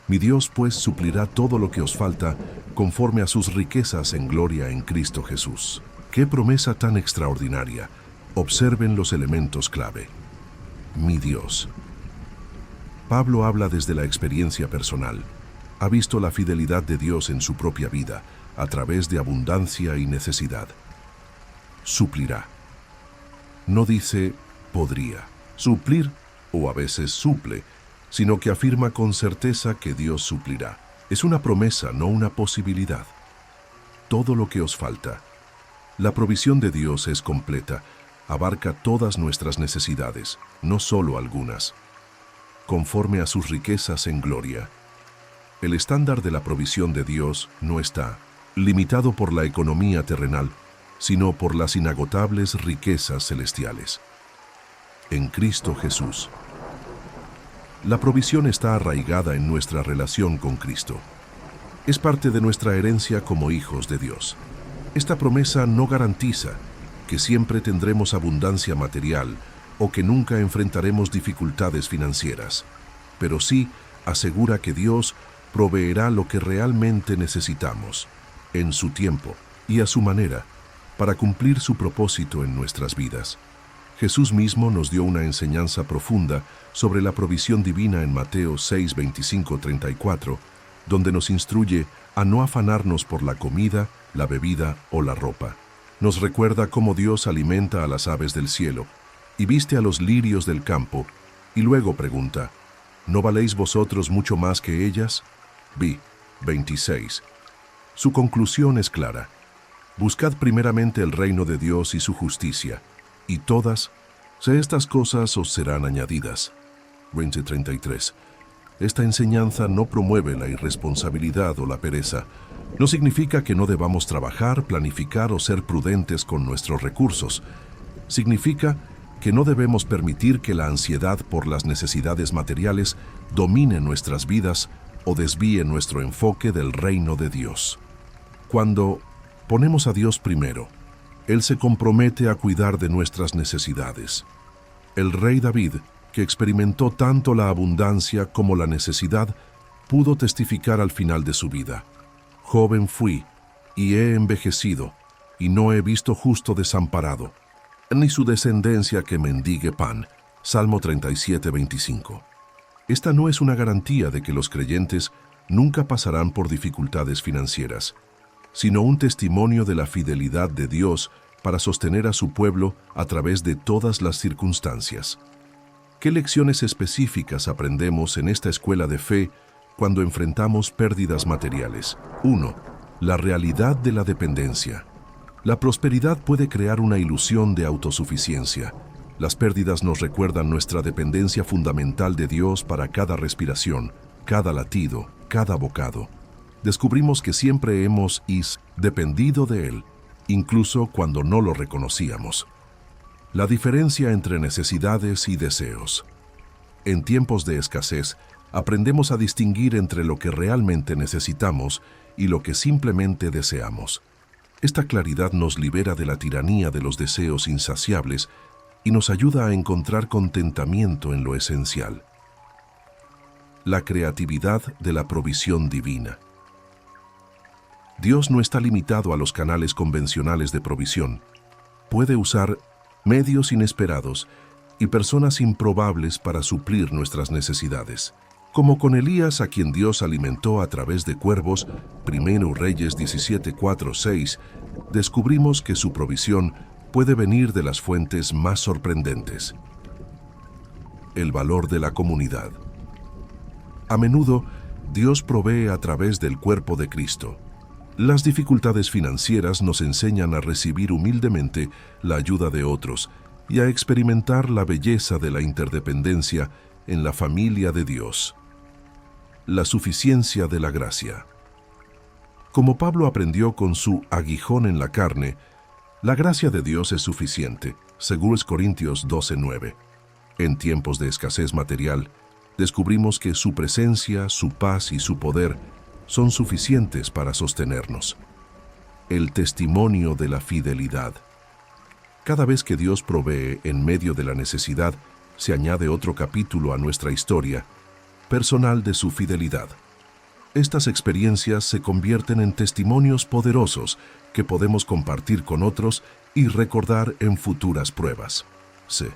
«Mi Dios pues suplirá todo lo que os falta conforme a sus riquezas en gloria en Cristo Jesús». ¡Qué promesa tan extraordinaria! Observen los elementos clave. Mi Dios. Pablo habla desde la experiencia personal. Ha visto la fidelidad de Dios en su propia vida, a través de abundancia y necesidad. Suplirá. No dice podría suplir o a veces suple, sino que afirma con certeza que Dios suplirá. Es una promesa, no una posibilidad. Todo lo que os falta. La provisión de Dios es completa, abarca todas nuestras necesidades, no solo algunas. Conforme a sus riquezas en gloria. El estándar de la provisión de Dios no está limitado por la economía terrenal, sino por las inagotables riquezas celestiales. En Cristo Jesús. La provisión está arraigada en nuestra relación con Cristo. Es parte de nuestra herencia como hijos de Dios. Esta promesa no garantiza que siempre tendremos abundancia material o que nunca enfrentaremos dificultades financieras, pero sí asegura que Dios proveerá lo que realmente necesitamos, en su tiempo y a su manera, para cumplir su propósito en nuestras vidas. Jesús mismo nos dio una enseñanza profunda sobre la provisión divina en Mateo 6:25-34, donde nos instruye a no afanarnos por la comida, la bebida o la ropa. Nos recuerda cómo Dios alimenta a las aves del cielo y viste a los lirios del campo, y luego pregunta: ¿no valéis vosotros mucho más que ellas? Vi 26. Su conclusión es clara: buscad primeramente el reino de Dios y su justicia, y todas Estas cosas os serán añadidas. 20:33. Esta enseñanza no promueve la irresponsabilidad o la pereza. No significa que no debamos trabajar, planificar o ser prudentes con nuestros recursos. Significa que no debemos permitir que la ansiedad por las necesidades materiales domine nuestras vidas o desvíe nuestro enfoque del reino de Dios. Cuando ponemos a Dios primero, Él se compromete a cuidar de nuestras necesidades. El rey David, que experimentó tanto la abundancia como la necesidad, pudo testificar al final de su vida: joven fui, y he envejecido, y no he visto justo desamparado, ni su descendencia que mendigue pan. Salmo 37:25. Esta no es una garantía de que los creyentes nunca pasarán por dificultades financieras, sino un testimonio de la fidelidad de Dios para sostener a su pueblo a través de todas las circunstancias. ¿Qué lecciones específicas aprendemos en esta escuela de fe cuando enfrentamos pérdidas materiales? 1. La realidad de la dependencia. La prosperidad puede crear una ilusión de autosuficiencia. Las pérdidas nos recuerdan nuestra dependencia fundamental de Dios para cada respiración, cada latido, cada bocado. Descubrimos que siempre hemos dependido de Él, incluso cuando no lo reconocíamos. La diferencia entre necesidades y deseos. En tiempos de escasez, aprendemos a distinguir entre lo que realmente necesitamos y lo que simplemente deseamos. Esta claridad nos libera de la tiranía de los deseos insaciables y nos ayuda a encontrar contentamiento en lo esencial. La creatividad de la provisión divina. Dios no está limitado a los canales convencionales de provisión. Puede usar medios inesperados y personas improbables para suplir nuestras necesidades. Como con Elías, a quien Dios alimentó a través de cuervos, 1 Reyes 17:4-6, descubrimos que su provisión puede venir de las fuentes más sorprendentes. El valor de la comunidad. A menudo, Dios provee a través del cuerpo de Cristo. Las dificultades financieras nos enseñan a recibir humildemente la ayuda de otros y a experimentar la belleza de la interdependencia en la familia de Dios. La suficiencia de la gracia. Como Pablo aprendió con su aguijón en la carne, la gracia de Dios es suficiente, según Corintios 12:9. En tiempos de escasez material, descubrimos que su presencia, su paz y su poder son suficientes para sostenernos. El testimonio de la fidelidad. Cada vez que Dios provee en medio de la necesidad, se añade otro capítulo a nuestra historia personal de su fidelidad. Estas experiencias se convierten en testimonios poderosos que podemos compartir con otros y recordar en futuras pruebas. C.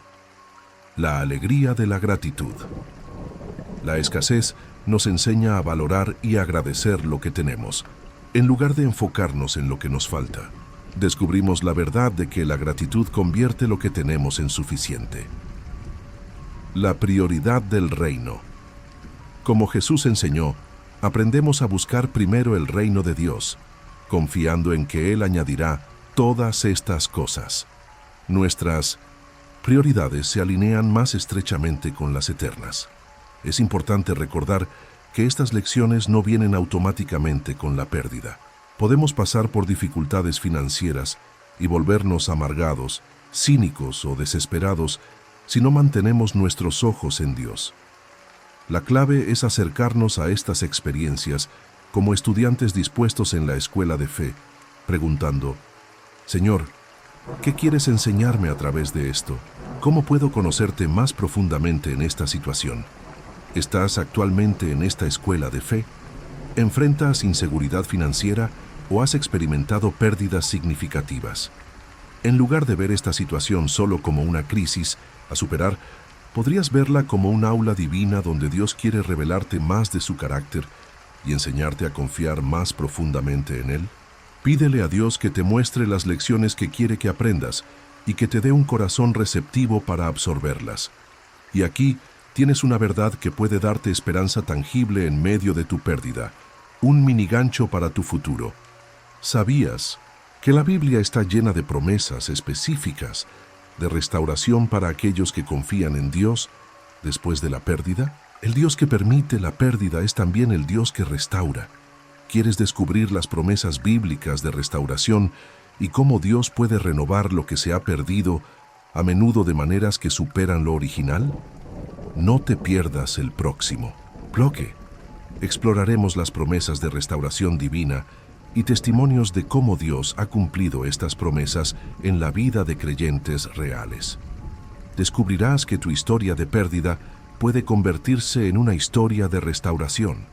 La alegría de la gratitud. La escasez nos enseña a valorar y agradecer lo que tenemos, en lugar de enfocarnos en lo que nos falta. Descubrimos la verdad de que la gratitud convierte lo que tenemos en suficiente. La prioridad del reino. Como Jesús enseñó, aprendemos a buscar primero el reino de Dios, confiando en que Él añadirá todas estas cosas. Nuestras prioridades se alinean más estrechamente con las eternas. Es importante recordar que estas lecciones no vienen automáticamente con la pérdida. Podemos pasar por dificultades financieras y volvernos amargados, cínicos o desesperados si no mantenemos nuestros ojos en Dios. La clave es acercarnos a estas experiencias como estudiantes dispuestos en la escuela de fe, preguntando: Señor, ¿qué quieres enseñarme a través de esto? ¿Cómo puedo conocerte más profundamente en esta situación? ¿Estás actualmente en esta escuela de fe? ¿Enfrentas inseguridad financiera o has experimentado pérdidas significativas? En lugar de ver esta situación solo como una crisis a superar, podrías verla como un aula divina donde Dios quiere revelarte más de su carácter y enseñarte a confiar más profundamente en Él. Pídele a Dios que te muestre las lecciones que quiere que aprendas y que te dé un corazón receptivo para absorberlas. Y aquí tienes una verdad que puede darte esperanza tangible en medio de tu pérdida, un minigancho para tu futuro. ¿Sabías que la Biblia está llena de promesas específicas de restauración para aquellos que confían en Dios después de la pérdida? El Dios que permite la pérdida es también el Dios que restaura. ¿Quieres descubrir las promesas bíblicas de restauración y cómo Dios puede renovar lo que se ha perdido, a menudo de maneras que superan lo original? No te pierdas el próximo bloque. Exploraremos las promesas de restauración divina y testimonios de cómo Dios ha cumplido estas promesas en la vida de creyentes reales. Descubrirás que tu historia de pérdida puede convertirse en una historia de restauración.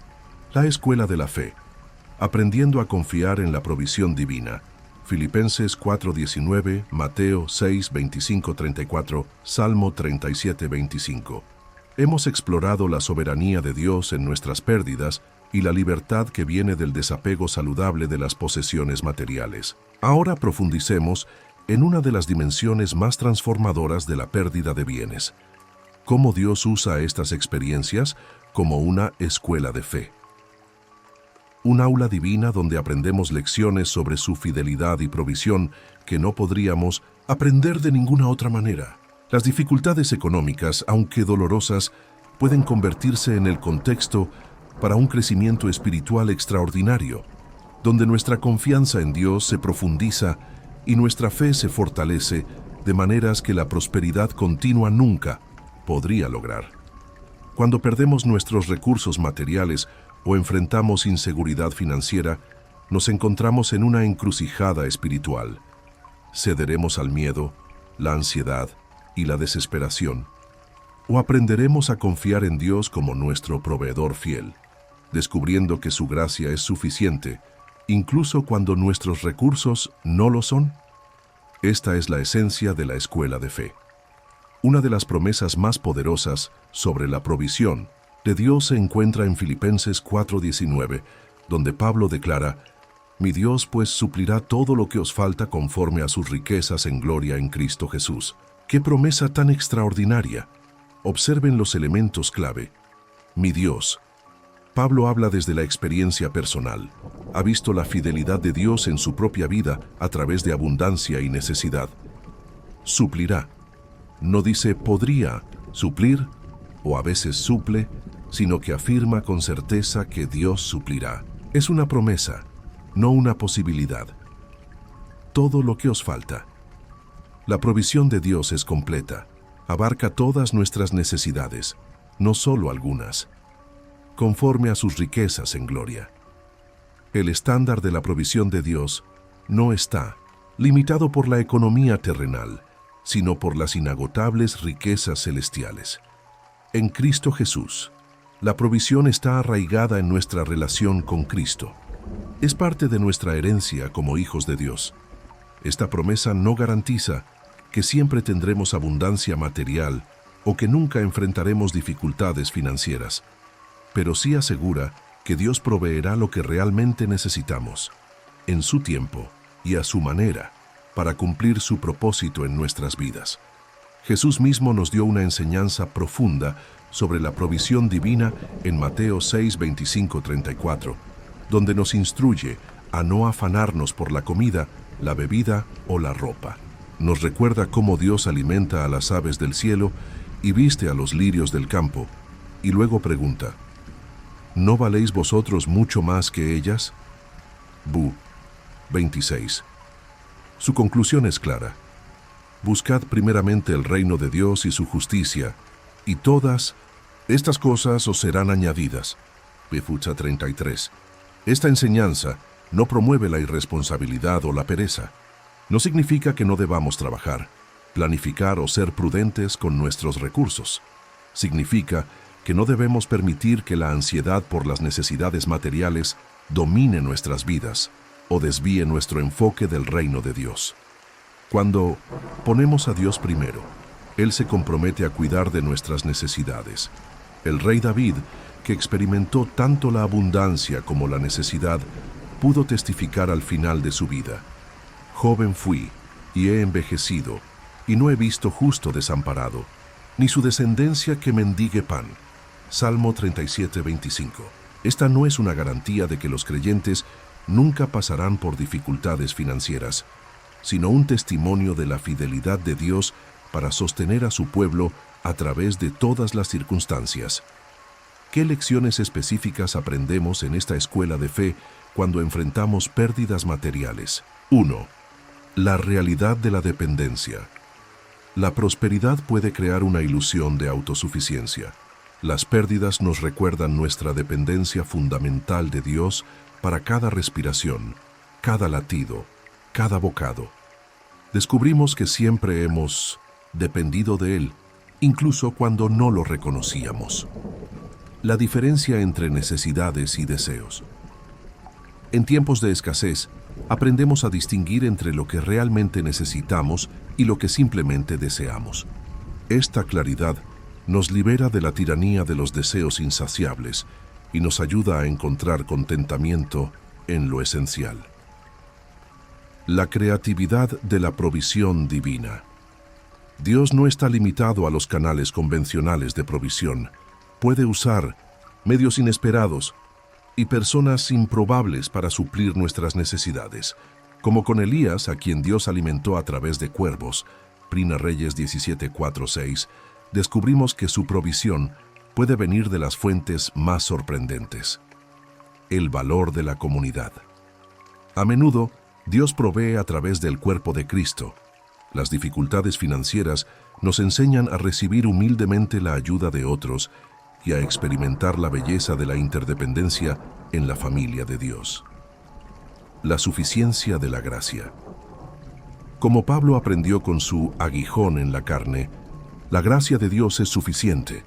La escuela de la fe. Aprendiendo a confiar en la provisión divina. Filipenses 4:19, Mateo 6:25-34, Salmo 37:25. Hemos explorado la soberanía de Dios en nuestras pérdidas y la libertad que viene del desapego saludable de las posesiones materiales. Ahora profundicemos en una de las dimensiones más transformadoras de la pérdida de bienes. Cómo Dios usa estas experiencias como una escuela de fe. Un aula divina donde aprendemos lecciones sobre su fidelidad y provisión que no podríamos aprender de ninguna otra manera. Las dificultades económicas, aunque dolorosas, pueden convertirse en el contexto para un crecimiento espiritual extraordinario, donde nuestra confianza en Dios se profundiza y nuestra fe se fortalece de maneras que la prosperidad continua nunca podría lograr. Cuando perdemos nuestros recursos materiales o enfrentamos inseguridad financiera, nos encontramos en una encrucijada espiritual. ¿Cederemos al miedo, la ansiedad y la desesperación? ¿O aprenderemos a confiar en Dios como nuestro proveedor fiel, descubriendo que su gracia es suficiente, incluso cuando nuestros recursos no lo son? Esta es la esencia de la escuela de fe. Una de las promesas más poderosas sobre la provisión de Dios se encuentra en Filipenses 4:19, donde Pablo declara: «Mi Dios pues suplirá todo lo que os falta conforme a sus riquezas en gloria en Cristo Jesús». ¡Qué promesa tan extraordinaria! Observen los elementos clave. Mi Dios. Pablo habla desde la experiencia personal. Ha visto la fidelidad de Dios en su propia vida a través de abundancia y necesidad. Suplirá. No dice podría suplir o a veces suple, sino que afirma con certeza que Dios suplirá. Es una promesa, no una posibilidad. Todo lo que os falta. La provisión de Dios es completa, abarca todas nuestras necesidades, no solo algunas, conforme a sus riquezas en gloria. El estándar de la provisión de Dios no está limitado por la economía terrenal, sino por las inagotables riquezas celestiales. En Cristo Jesús, la provisión está arraigada en nuestra relación con Cristo. Es parte de nuestra herencia como hijos de Dios. Esta promesa no garantiza que siempre tendremos abundancia material o que nunca enfrentaremos dificultades financieras, pero sí asegura que Dios proveerá lo que realmente necesitamos, en su tiempo y a su manera, para cumplir su propósito en nuestras vidas. Jesús mismo nos dio una enseñanza profunda sobre la provisión divina en Mateo 6:25-34, donde nos instruye a no afanarnos por la comida, la bebida o la ropa. Nos recuerda cómo Dios alimenta a las aves del cielo y viste a los lirios del campo, y luego pregunta: ¿no valéis vosotros mucho más que ellas? Bu 26. Su conclusión es clara. Buscad primeramente el reino de Dios y su justicia, y todas estas cosas os serán añadidas. Befucha 33. Esta enseñanza no promueve la irresponsabilidad o la pereza. No significa que no debamos trabajar, planificar o ser prudentes con nuestros recursos. Significa que no debemos permitir que la ansiedad por las necesidades materiales domine nuestras vidas o desvíe nuestro enfoque del reino de Dios. Cuando ponemos a Dios primero, Él se compromete a cuidar de nuestras necesidades. El rey David, que experimentó tanto la abundancia como la necesidad, pudo testificar al final de su vida: «Joven fui, y he envejecido, y no he visto justo desamparado, ni su descendencia que mendigue pan». Salmo 37:25. Esta no es una garantía de que los creyentes nunca pasarán por dificultades financieras, sino un testimonio de la fidelidad de Dios para sostener a su pueblo a través de todas las circunstancias. ¿Qué lecciones específicas aprendemos en esta escuela de fe cuando enfrentamos pérdidas materiales? 1. La realidad de la dependencia. La prosperidad puede crear una ilusión de autosuficiencia. Las pérdidas nos recuerdan nuestra dependencia fundamental de Dios para cada respiración, cada latido, cada bocado. Descubrimos que siempre hemos dependido de Él, incluso cuando no lo reconocíamos. La diferencia entre necesidades y deseos. En tiempos de escasez, aprendemos a distinguir entre lo que realmente necesitamos y lo que simplemente deseamos. Esta claridad nos libera de la tiranía de los deseos insaciables y nos ayuda a encontrar contentamiento en lo esencial. La creatividad de la provisión divina. Dios no está limitado a los canales convencionales de provisión. Puede usar medios inesperados y personas improbables para suplir nuestras necesidades, como con Elías, a quien Dios alimentó a través de cuervos. Primera Reyes 17:4-6, descubrimos que su provisión puede venir de las fuentes más sorprendentes. El valor de la comunidad. A menudo, Dios provee a través del cuerpo de Cristo. Las dificultades financieras nos enseñan a recibir humildemente la ayuda de otros y a experimentar la belleza de la interdependencia en la familia de Dios. La suficiencia de la gracia. Como Pablo aprendió con su aguijón en la carne, la gracia de Dios es suficiente.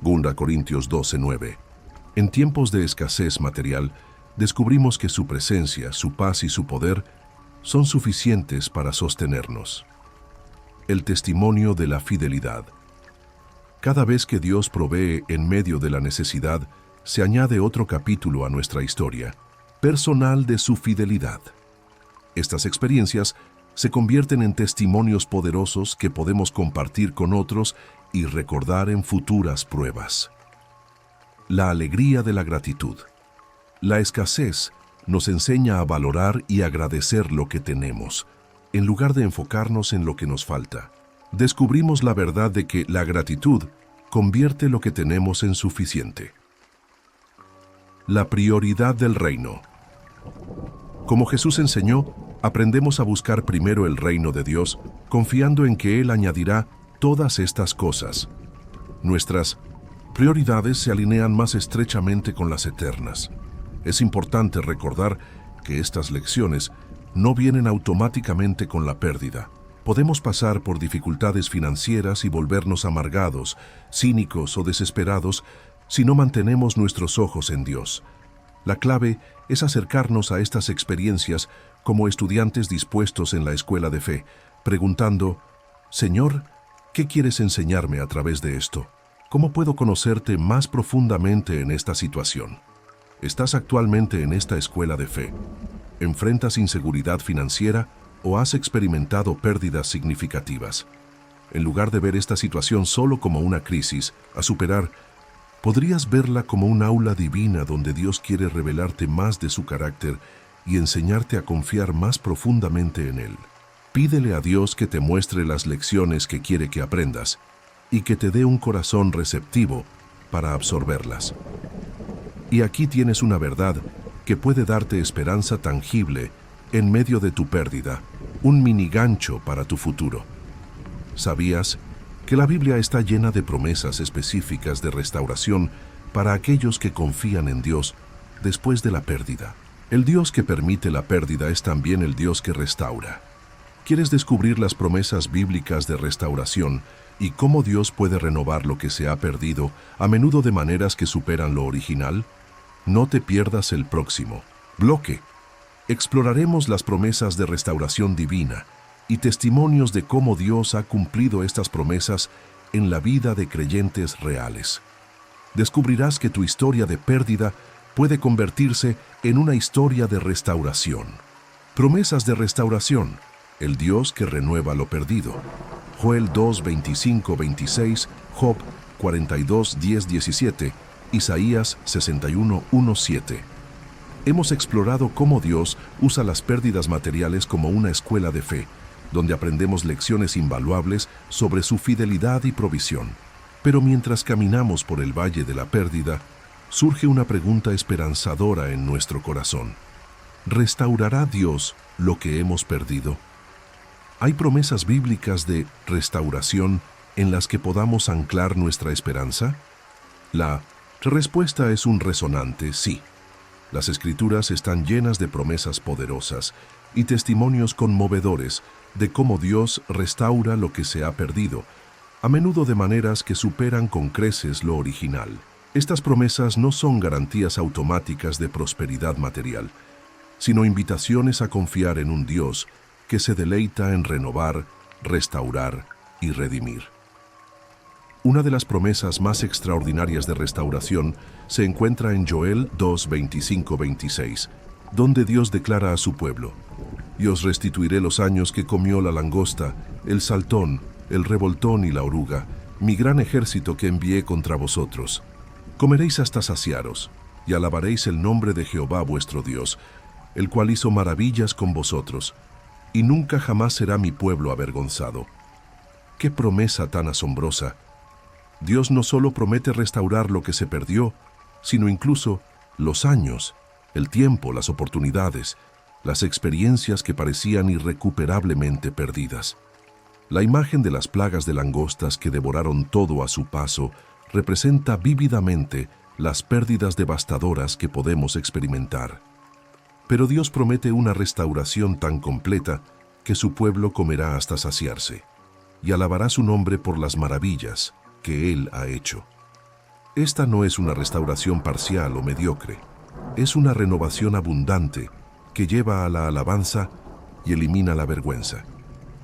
2 Corintios 12:9. En tiempos de escasez material, descubrimos que su presencia, su paz y su poder son suficientes para sostenernos. El testimonio de la fidelidad. Cada vez que Dios provee en medio de la necesidad, se añade otro capítulo a nuestra historia, personal de su fidelidad. Estas experiencias se convierten en testimonios poderosos que podemos compartir con otros y recordar en futuras pruebas. La alegría de la gratitud. La escasez nos enseña a valorar y agradecer lo que tenemos, en lugar de enfocarnos en lo que nos falta. Descubrimos la verdad de que la gratitud convierte lo que tenemos en suficiente. La prioridad del reino. Como Jesús enseñó, aprendemos a buscar primero el reino de Dios, confiando en que Él añadirá todas estas cosas. Nuestras prioridades se alinean más estrechamente con las eternas. Es importante recordar que estas lecciones no vienen automáticamente con la pérdida. Podemos pasar por dificultades financieras y volvernos amargados, cínicos o desesperados si no mantenemos nuestros ojos en Dios. La clave es acercarnos a estas experiencias como estudiantes dispuestos en la escuela de fe, preguntando: Señor, ¿qué quieres enseñarme a través de esto? ¿Cómo puedo conocerte más profundamente en esta situación? ¿Estás actualmente en esta escuela de fe? ¿Enfrentas inseguridad financiera o has experimentado pérdidas significativas? En lugar de ver esta situación solo como una crisis a superar, podrías verla como un aula divina donde Dios quiere revelarte más de su carácter y enseñarte a confiar más profundamente en Él. Pídele a Dios que te muestre las lecciones que quiere que aprendas y que te dé un corazón receptivo para absorberlas. Y aquí tienes una verdad que puede darte esperanza tangible en medio de tu pérdida, un mini gancho para tu futuro. ¿Sabías que la Biblia está llena de promesas específicas de restauración para aquellos que confían en Dios después de la pérdida? El Dios que permite la pérdida es también el Dios que restaura. ¿Quieres descubrir las promesas bíblicas de restauración y cómo Dios puede renovar lo que se ha perdido, a menudo de maneras que superan lo original? No te pierdas el próximo bloque. Exploraremos las promesas de restauración divina y testimonios de cómo Dios ha cumplido estas promesas en la vida de creyentes reales. Descubrirás que tu historia de pérdida puede convertirse en una historia de restauración. Promesas de restauración, el Dios que renueva lo perdido. Joel 2, 25, 26, Job 42, 10, 17, Isaías 61, 1, 7. Hemos explorado cómo Dios usa las pérdidas materiales como una escuela de fe, donde aprendemos lecciones invaluables sobre su fidelidad y provisión. Pero mientras caminamos por el valle de la pérdida, surge una pregunta esperanzadora en nuestro corazón. ¿Restaurará Dios lo que hemos perdido? ¿Hay promesas bíblicas de restauración en las que podamos anclar nuestra esperanza? La respuesta es un resonante sí. Las Escrituras están llenas de promesas poderosas y testimonios conmovedores de cómo Dios restaura lo que se ha perdido, a menudo de maneras que superan con creces lo original. Estas promesas no son garantías automáticas de prosperidad material, sino invitaciones a confiar en un Dios que se deleita en renovar, restaurar y redimir. Una de las promesas más extraordinarias de restauración se encuentra en Joel 2:25-26, donde Dios declara a su pueblo: «Y os restituiré los años que comió la langosta, el saltón, el revoltón y la oruga, mi gran ejército que envié contra vosotros. Comeréis hasta saciaros, y alabaréis el nombre de Jehová vuestro Dios, el cual hizo maravillas con vosotros, y nunca jamás será mi pueblo avergonzado». ¡Qué promesa tan asombrosa! Dios no solo promete restaurar lo que se perdió, sino incluso los años, el tiempo, las oportunidades, las experiencias que parecían irrecuperablemente perdidas. La imagen de las plagas de langostas que devoraron todo a su paso representa vívidamente las pérdidas devastadoras que podemos experimentar. Pero Dios promete una restauración tan completa que su pueblo comerá hasta saciarse y alabará su nombre por las maravillas que Él ha hecho. Esta no es una restauración parcial o mediocre, es una renovación abundante que lleva a la alabanza y elimina la vergüenza.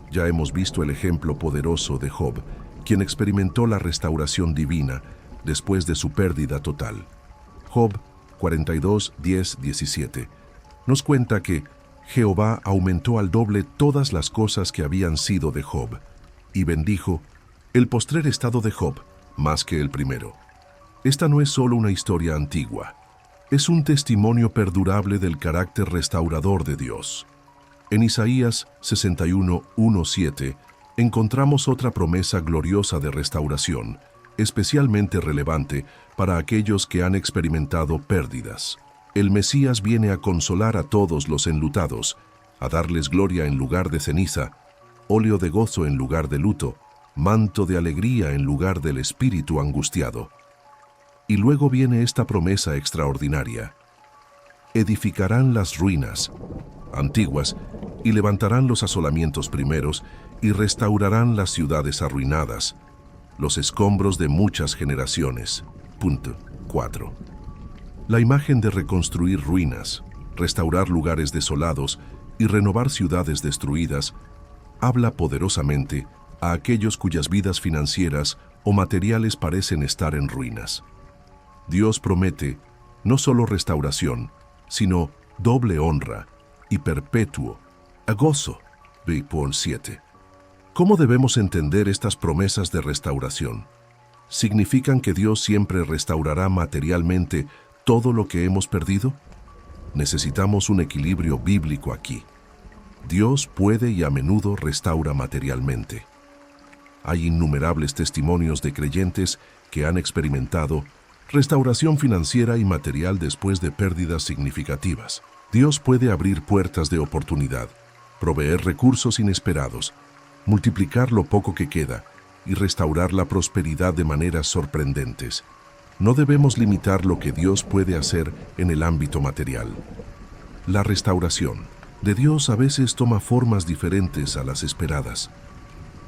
Ya hemos visto el ejemplo poderoso de Job, quien experimentó la restauración divina después de su pérdida total. Job 42:10-17 nos cuenta que Jehová aumentó al doble todas las cosas que habían sido de Job, y bendijo el postrer estado de Job más que el primero. Esta no es solo una historia antigua, es un testimonio perdurable del carácter restaurador de Dios. En Isaías 61:1-7 encontramos otra promesa gloriosa de restauración, especialmente relevante para aquellos que han experimentado pérdidas. El Mesías viene a consolar a todos los enlutados, a darles gloria en lugar de ceniza, óleo de gozo en lugar de luto, manto de alegría en lugar del espíritu angustiado. Y luego viene esta promesa extraordinaria: edificarán las ruinas antiguas y levantarán los asolamientos primeros y restaurarán las ciudades arruinadas, los escombros de muchas generaciones. Punto 4. La imagen de reconstruir ruinas, restaurar lugares desolados y renovar ciudades destruidas habla poderosamente a aquellos cuyas vidas financieras o materiales parecen estar en ruinas. Dios promete no solo restauración, sino doble honra y perpetuo gozo. Por 7. ¿Cómo debemos entender estas promesas de restauración? ¿Significan que Dios siempre restaurará materialmente todo lo que hemos perdido? Necesitamos un equilibrio bíblico aquí. Dios puede y a menudo restaura materialmente. Hay innumerables testimonios de creyentes que han experimentado restauración financiera y material después de pérdidas significativas. Dios puede abrir puertas de oportunidad, proveer recursos inesperados, multiplicar lo poco que queda y restaurar la prosperidad de maneras sorprendentes. No debemos limitar lo que Dios puede hacer en el ámbito material. La restauración de Dios a veces toma formas diferentes a las esperadas.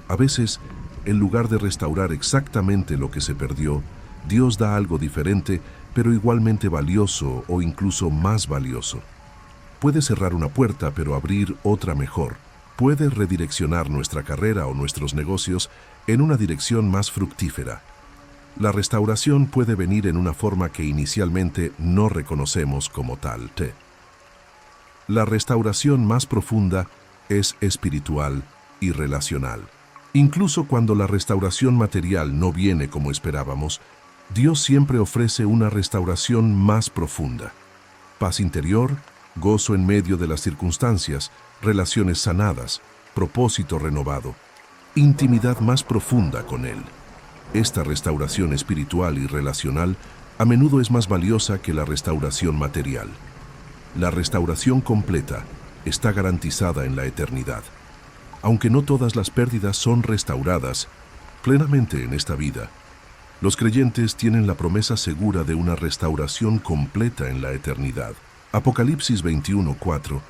A veces, en lugar de restaurar exactamente lo que se perdió, Dios da algo diferente, pero igualmente valioso o incluso más valioso. Puede cerrar una puerta, pero abrir otra mejor. Puede redireccionar nuestra carrera o nuestros negocios en una dirección más fructífera. La restauración puede venir en una forma que inicialmente no reconocemos como tal. La restauración más profunda es espiritual y relacional. Incluso cuando la restauración material no viene como esperábamos, Dios siempre ofrece una restauración más profunda. Paz interior, gozo en medio de las circunstancias, relaciones sanadas, propósito renovado, intimidad más profunda con Él. Esta restauración espiritual y relacional a menudo es más valiosa que la restauración material. La restauración completa está garantizada en la eternidad. Aunque no todas las pérdidas son restauradas plenamente en esta vida, los creyentes tienen la promesa segura de una restauración completa en la eternidad. Apocalipsis 21:4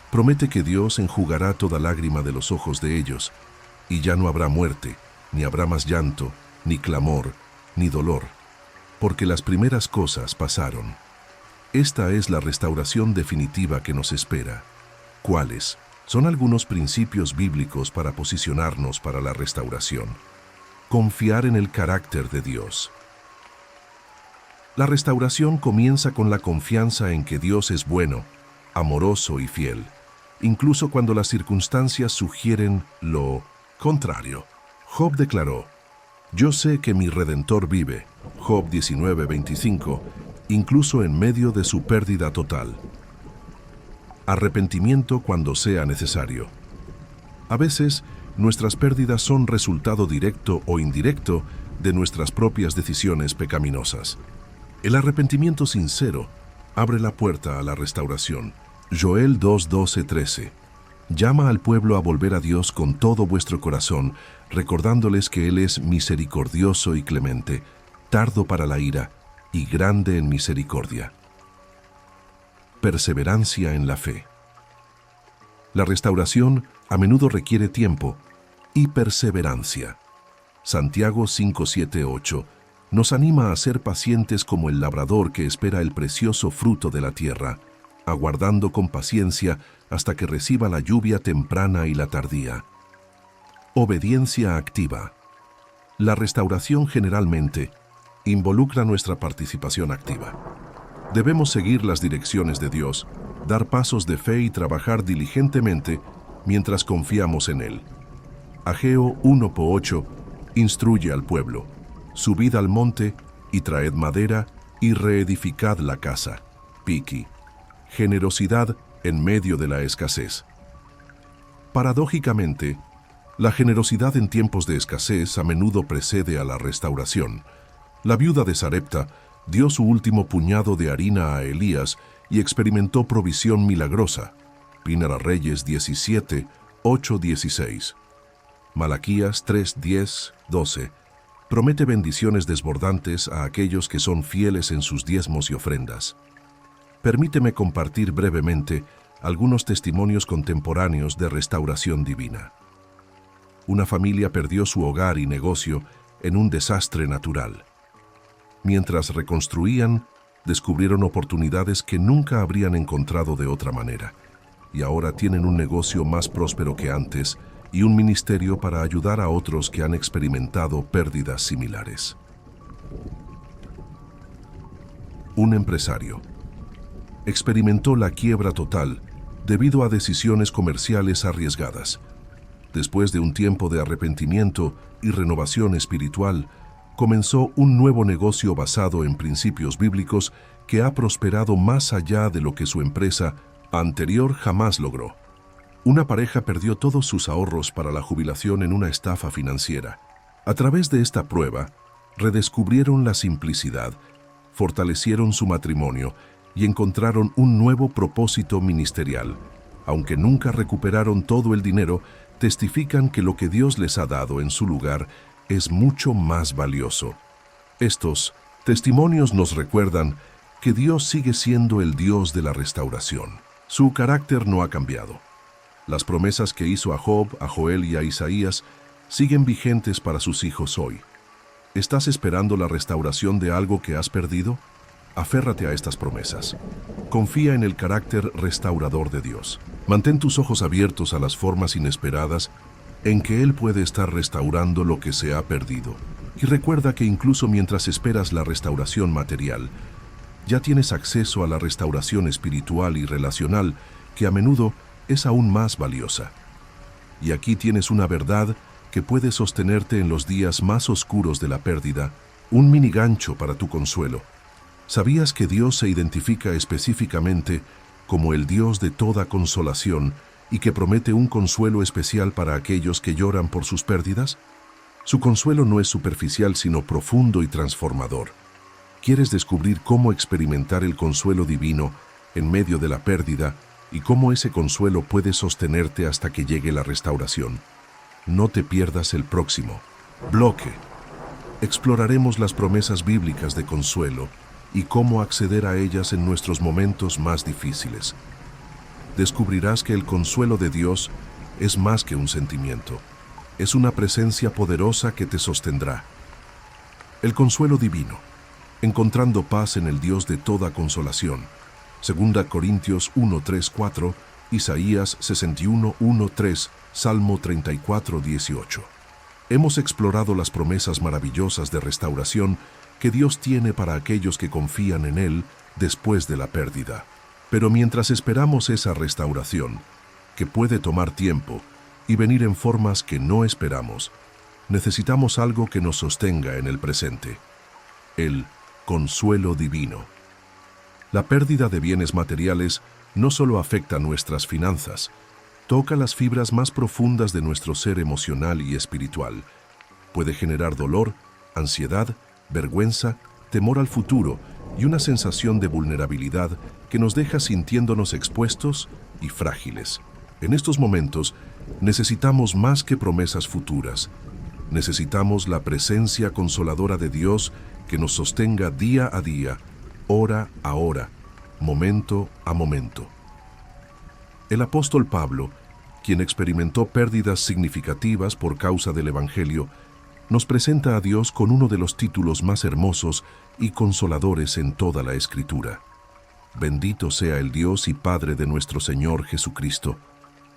promete que Dios enjugará toda lágrima de los ojos de ellos, y ya no habrá muerte, ni habrá más llanto, ni clamor, ni dolor, porque las primeras cosas pasaron. Esta es la restauración definitiva que nos espera. ¿Cuáles? Son algunos principios bíblicos para posicionarnos para la restauración. Confiar en el carácter de Dios. La restauración comienza con la confianza en que Dios es bueno, amoroso y fiel, incluso cuando las circunstancias sugieren lo contrario. Job declaró: «Yo sé que mi Redentor vive», Job 19:25, incluso en medio de su pérdida total. Arrepentimiento cuando sea necesario. A veces, nuestras pérdidas son resultado directo o indirecto de nuestras propias decisiones pecaminosas. El arrepentimiento sincero abre la puerta a la restauración. Joel 2:12-13. Llama al pueblo a volver a Dios con todo vuestro corazón, recordándoles que Él es misericordioso y clemente, tardo para la ira y grande en misericordia. Perseverancia en la fe. La restauración a menudo requiere tiempo y perseverancia. Santiago 5:7-8 nos anima a ser pacientes como el labrador que espera el precioso fruto de la tierra, aguardando con paciencia hasta que reciba la lluvia temprana y la tardía. Obediencia activa. La restauración generalmente involucra nuestra participación activa. Debemos seguir las direcciones de Dios, dar pasos de fe y trabajar diligentemente mientras confiamos en Él. Ageo 1:8 instruye al pueblo: subid al monte y traed madera y reedificad la casa. Piqui. Generosidad en medio de la escasez. Paradójicamente, la generosidad en tiempos de escasez a menudo precede a la restauración. La viuda de Sarepta dio su último puñado de harina a Elías y experimentó provisión milagrosa. Primera Reyes 17:8-16. Malaquías 3:10-12 promete bendiciones desbordantes a aquellos que son fieles en sus diezmos y ofrendas. Permíteme compartir brevemente algunos testimonios contemporáneos de restauración divina. Una familia perdió su hogar y negocio en un desastre natural. Mientras reconstruían, descubrieron oportunidades que nunca habrían encontrado de otra manera, y ahora tienen un negocio más próspero que antes y un ministerio para ayudar a otros que han experimentado pérdidas similares. Un empresario experimentó la quiebra total debido a decisiones comerciales arriesgadas. Después de un tiempo de arrepentimiento y renovación espiritual, comenzó un nuevo negocio basado en principios bíblicos que ha prosperado más allá de lo que su empresa anterior jamás logró. Una pareja perdió todos sus ahorros para la jubilación en una estafa financiera. A través de esta prueba, redescubrieron la simplicidad, fortalecieron su matrimonio y encontraron un nuevo propósito ministerial. Aunque nunca recuperaron todo el dinero, testifican que lo que Dios les ha dado en su lugar es mucho más valioso. Estos testimonios nos recuerdan que Dios sigue siendo el Dios de la restauración. Su carácter no ha cambiado. Las promesas que hizo a Job, a Joel y a Isaías siguen vigentes para sus hijos hoy. ¿Estás esperando la restauración de algo que has perdido? Aférrate a estas promesas. Confía en el carácter restaurador de Dios. Mantén tus ojos abiertos a las formas inesperadas en que Él puede estar restaurando lo que se ha perdido. Y recuerda que incluso mientras esperas la restauración material, ya tienes acceso a la restauración espiritual y relacional, que a menudo es aún más valiosa. Y aquí tienes una verdad que puede sostenerte en los días más oscuros de la pérdida, un mini gancho para tu consuelo. ¿Sabías que Dios se identifica específicamente como el Dios de toda consolación y que promete un consuelo especial para aquellos que lloran por sus pérdidas? Su consuelo no es superficial, sino profundo y transformador. ¿Quieres descubrir cómo experimentar el consuelo divino en medio de la pérdida y cómo ese consuelo puede sostenerte hasta que llegue la restauración? No te pierdas el próximo bloque. Exploraremos las promesas bíblicas de consuelo y cómo acceder a ellas en nuestros momentos más difíciles. Descubrirás que el consuelo de Dios es más que un sentimiento. Es una presencia poderosa que te sostendrá. El consuelo divino. Encontrando paz en el Dios de toda consolación. 2 Corintios 1, 3, 4, Isaías 61, 1, 3, Salmo 34, 18. Hemos explorado las promesas maravillosas de restauración que Dios tiene para aquellos que confían en Él después de la pérdida. Pero mientras esperamos esa restauración, que puede tomar tiempo y venir en formas que no esperamos, necesitamos algo que nos sostenga en el presente. El consuelo divino. La pérdida de bienes materiales no solo afecta nuestras finanzas, toca las fibras más profundas de nuestro ser emocional y espiritual. Puede generar dolor, ansiedad, vergüenza, temor al futuro y una sensación de vulnerabilidad que nos deja sintiéndonos expuestos y frágiles. En estos momentos, necesitamos más que promesas futuras. Necesitamos la presencia consoladora de Dios que nos sostenga día a día, hora a hora, momento a momento. El apóstol Pablo, quien experimentó pérdidas significativas por causa del Evangelio, nos presenta a Dios con uno de los títulos más hermosos y consoladores en toda la Escritura. Bendito sea el Dios y Padre de nuestro Señor Jesucristo,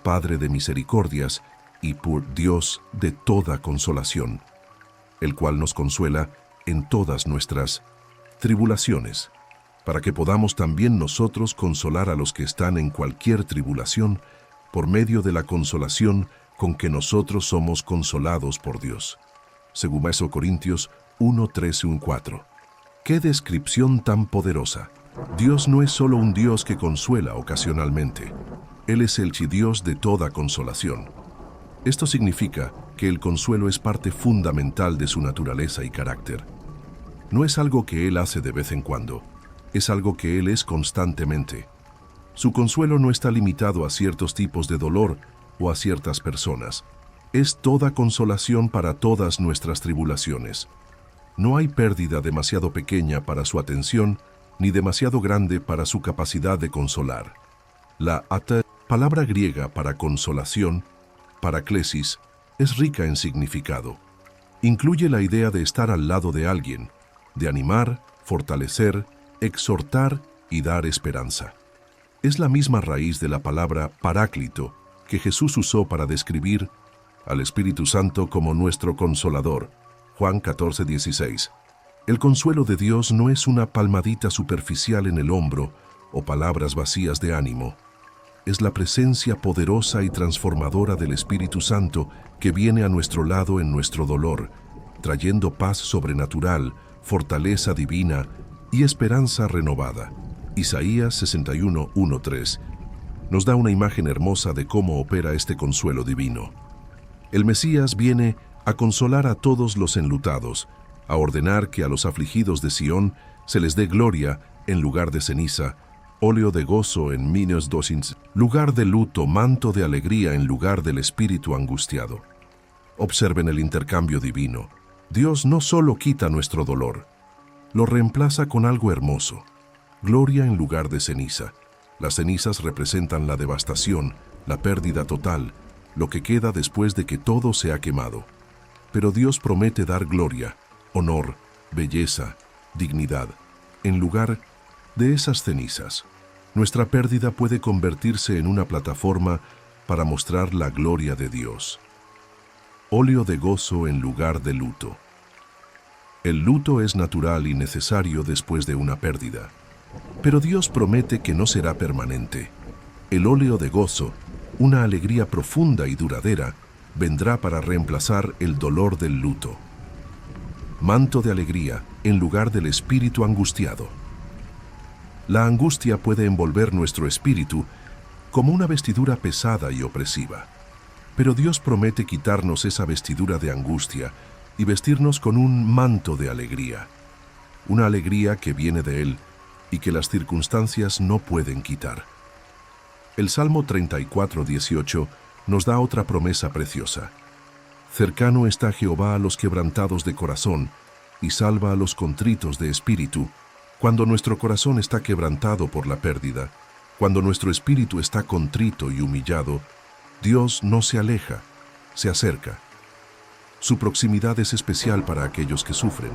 Padre de misericordias y por Dios de toda consolación, el cual nos consuela en todas nuestras tribulaciones, para que podamos también nosotros consolar a los que están en cualquier tribulación por medio de la consolación con que nosotros somos consolados por Dios. 2 Corintios 1, 13, 4. ¡Qué descripción tan poderosa! Dios no es solo un Dios que consuela ocasionalmente. Él es el Dios de toda consolación. Esto significa que el consuelo es parte fundamental de su naturaleza y carácter. No es algo que Él hace de vez en cuando, es algo que Él es constantemente. Su consuelo no está limitado a ciertos tipos de dolor o a ciertas personas. Es toda consolación para todas nuestras tribulaciones. No hay pérdida demasiado pequeña para su atención, ni demasiado grande para su capacidad de consolar. La palabra griega para consolación, paraklesis, es rica en significado. Incluye la idea de estar al lado de alguien, de animar, fortalecer, exhortar y dar esperanza. Es la misma raíz de la palabra paráclito que Jesús usó para describir al Espíritu Santo como nuestro consolador. Juan 14, 16. El consuelo de Dios no es una palmadita superficial en el hombro o palabras vacías de ánimo. Es la presencia poderosa y transformadora del Espíritu Santo que viene a nuestro lado en nuestro dolor, trayendo paz sobrenatural, fortaleza divina y esperanza renovada. Isaías 61, 1, 3 nos da una imagen hermosa de cómo opera este consuelo divino. El Mesías viene a consolar a todos los enlutados, a ordenar que a los afligidos de Sión se les dé gloria en lugar de ceniza, óleo de gozo en minos dosins, lugar de luto, manto de alegría en lugar del espíritu angustiado. Observen el intercambio divino. Dios no solo quita nuestro dolor, lo reemplaza con algo hermoso. Gloria en lugar de ceniza. Las cenizas representan la devastación, la pérdida total, lo que queda después de que todo se ha quemado. Pero Dios promete dar gloria, honor, belleza, dignidad, en lugar de esas cenizas. Nuestra pérdida puede convertirse en una plataforma para mostrar la gloria de Dios. Óleo de gozo en lugar de luto. El luto es natural y necesario después de una pérdida, pero Dios promete que no será permanente. El óleo de gozo, una alegría profunda y duradera, vendrá para reemplazar el dolor del luto. Manto de alegría en lugar del espíritu angustiado. La angustia puede envolver nuestro espíritu como una vestidura pesada y opresiva. Pero Dios promete quitarnos esa vestidura de angustia y vestirnos con un manto de alegría. Una alegría que viene de Él y que las circunstancias no pueden quitar. El Salmo 34:18 nos da otra promesa preciosa. Cercano está Jehová a los quebrantados de corazón y salva a los contritos de espíritu. Cuando nuestro corazón está quebrantado por la pérdida, cuando nuestro espíritu está contrito y humillado, Dios no se aleja, se acerca. Su proximidad es especial para aquellos que sufren.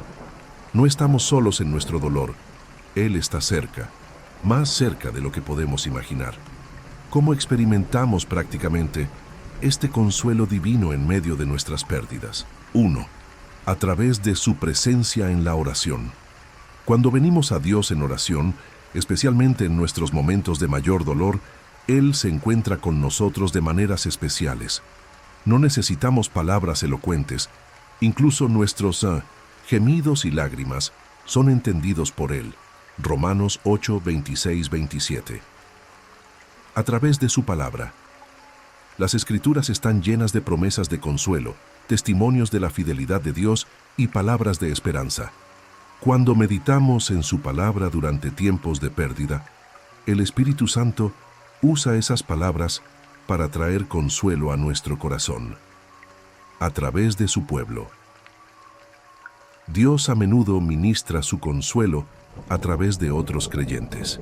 No estamos solos en nuestro dolor. Él está cerca, más cerca de lo que podemos imaginar. ¿Cómo experimentamos prácticamente este consuelo divino en medio de nuestras pérdidas? 1. A través de su presencia en la oración. Cuando venimos a Dios en oración, especialmente en nuestros momentos de mayor dolor, Él se encuentra con nosotros de maneras especiales. No necesitamos palabras elocuentes, incluso nuestros gemidos y lágrimas son entendidos por Él. Romanos 8, 26, 27. A través de su palabra. Las Escrituras están llenas de promesas de consuelo, testimonios de la fidelidad de Dios y palabras de esperanza. Cuando meditamos en su palabra durante tiempos de pérdida, el Espíritu Santo usa esas palabras para traer consuelo a nuestro corazón. A través de su pueblo. Dios a menudo ministra su consuelo a través de otros creyentes.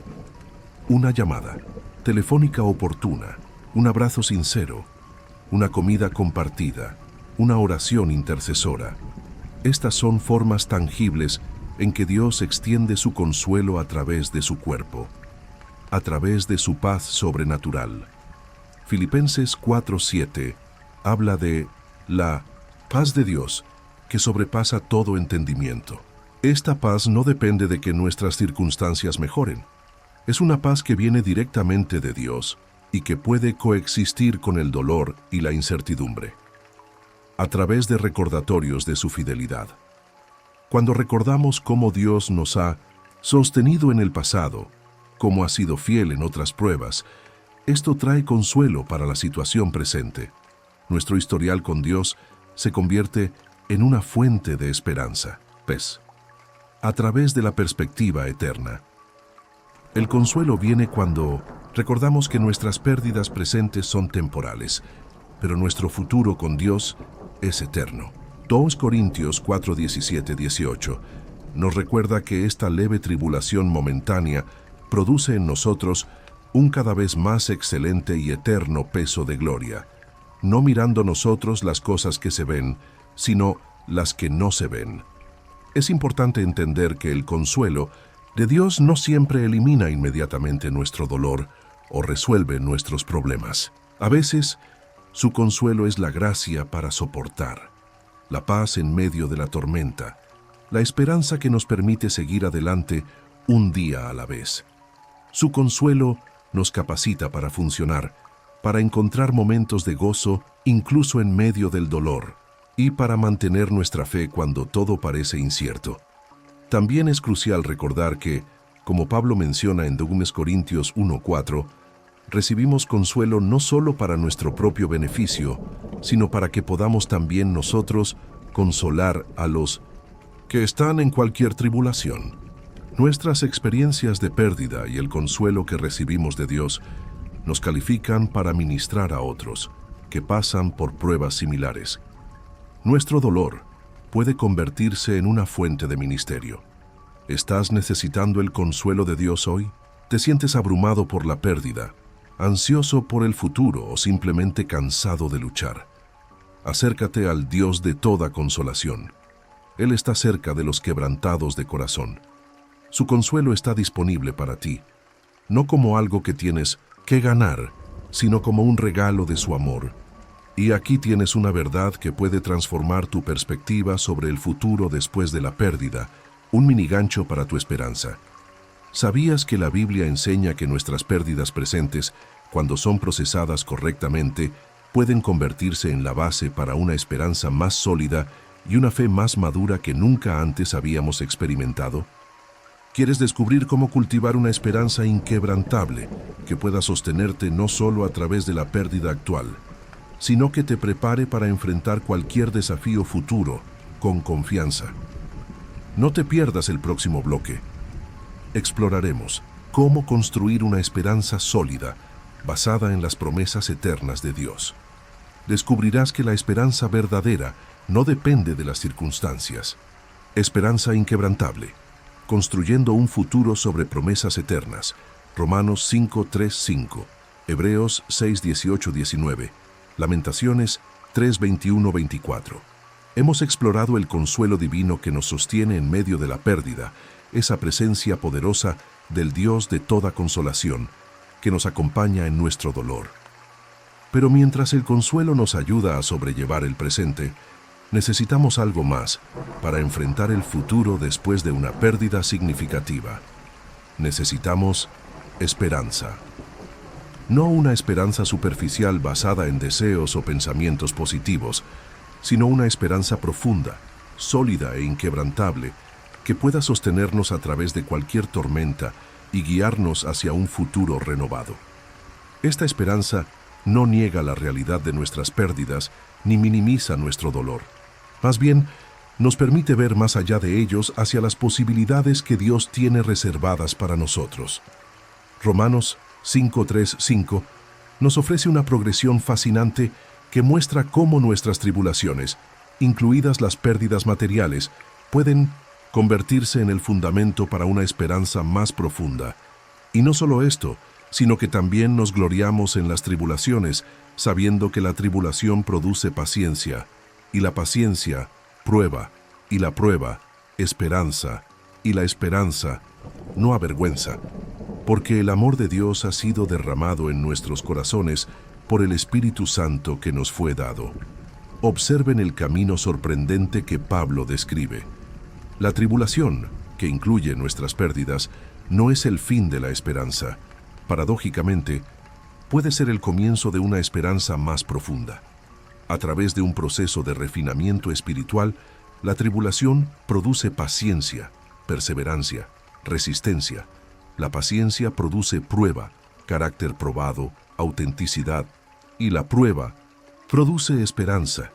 Una llamada telefónica oportuna, un abrazo sincero, una comida compartida, una oración intercesora. Estas son formas tangibles en que Dios extiende su consuelo a través de su cuerpo, a través de su paz sobrenatural. Filipenses 4:7 habla de la paz de Dios que sobrepasa todo entendimiento. Esta paz no depende de que nuestras circunstancias mejoren. Es una paz que viene directamente de Dios y que puede coexistir con el dolor y la incertidumbre. A través de recordatorios de su fidelidad. Cuando recordamos cómo Dios nos ha sostenido en el pasado, cómo ha sido fiel en otras pruebas, esto trae consuelo para la situación presente. Nuestro historial con Dios se convierte en una fuente de esperanza. A través de la perspectiva eterna. El consuelo viene cuando recordamos que nuestras pérdidas presentes son temporales, pero nuestro futuro con Dios es eterno. 2 Corintios 4, 17, 18 nos recuerda que esta leve tribulación momentánea produce en nosotros un cada vez más excelente y eterno peso de gloria, no mirando nosotros las cosas que se ven, sino las que no se ven. Es importante entender que el consuelo de Dios no siempre elimina inmediatamente nuestro dolor o resuelve nuestros problemas. A veces, su consuelo es la gracia para soportar, la paz en medio de la tormenta, la esperanza que nos permite seguir adelante un día a la vez. Su consuelo nos capacita para funcionar, para encontrar momentos de gozo incluso en medio del dolor y para mantener nuestra fe cuando todo parece incierto. También es crucial recordar que, como Pablo menciona en 2 Corintios 1:4, recibimos consuelo no solo para nuestro propio beneficio, sino para que podamos también nosotros consolar a los que están en cualquier tribulación. Nuestras experiencias de pérdida y el consuelo que recibimos de Dios nos califican para ministrar a otros que pasan por pruebas similares. Nuestro dolor puede convertirse en una fuente de ministerio. ¿Estás necesitando el consuelo de Dios hoy? ¿Te sientes abrumado por la pérdida, ansioso por el futuro o simplemente cansado de luchar? Acércate al Dios de toda consolación. Él está cerca de los quebrantados de corazón. Su consuelo está disponible para ti, no como algo que tienes que ganar, sino como un regalo de su amor. Y aquí tienes una verdad que puede transformar tu perspectiva sobre el futuro después de la pérdida, un minigancho para tu esperanza. ¿Sabías que la Biblia enseña que nuestras pérdidas presentes, cuando son procesadas correctamente, pueden convertirse en la base para una esperanza más sólida y una fe más madura que nunca antes habíamos experimentado? ¿Quieres descubrir cómo cultivar una esperanza inquebrantable que pueda sostenerte no solo a través de la pérdida actual, sino que te prepare para enfrentar cualquier desafío futuro con confianza? No te pierdas el próximo bloque. Exploraremos cómo construir una esperanza sólida basada en las promesas eternas de Dios. Descubrirás que la esperanza verdadera no depende de las circunstancias. Esperanza inquebrantable, construyendo un futuro sobre promesas eternas. Romanos 5:3-5, Hebreos 6:18-19, Lamentaciones 3:21-24. Hemos explorado el consuelo divino que nos sostiene en medio de la pérdida, esa presencia poderosa del Dios de toda consolación, que nos acompaña en nuestro dolor. Pero mientras el consuelo nos ayuda a sobrellevar el presente, necesitamos algo más para enfrentar el futuro después de una pérdida significativa. Necesitamos esperanza. No una esperanza superficial basada en deseos o pensamientos positivos, sino una esperanza profunda, sólida e inquebrantable, que pueda sostenernos a través de cualquier tormenta y guiarnos hacia un futuro renovado. Esta esperanza no niega la realidad de nuestras pérdidas ni minimiza nuestro dolor. Más bien, nos permite ver más allá de ellos hacia las posibilidades que Dios tiene reservadas para nosotros. Romanos 5:3-5 nos ofrece una progresión fascinante que muestra cómo nuestras tribulaciones, incluidas las pérdidas materiales, pueden convertirse en el fundamento para una esperanza más profunda. Y no solo esto, sino que también nos gloriamos en las tribulaciones, sabiendo que la tribulación produce paciencia, y la paciencia, prueba, y la prueba, esperanza, y la esperanza, no avergüenza, porque el amor de Dios ha sido derramado en nuestros corazones por el Espíritu Santo que nos fue dado. Observen el camino sorprendente que Pablo describe. La tribulación, que incluye nuestras pérdidas, no es el fin de la esperanza. Paradójicamente, puede ser el comienzo de una esperanza más profunda. A través de un proceso de refinamiento espiritual, la tribulación produce paciencia, perseverancia, resistencia. La paciencia produce prueba, carácter probado, autenticidad, y la prueba produce esperanza.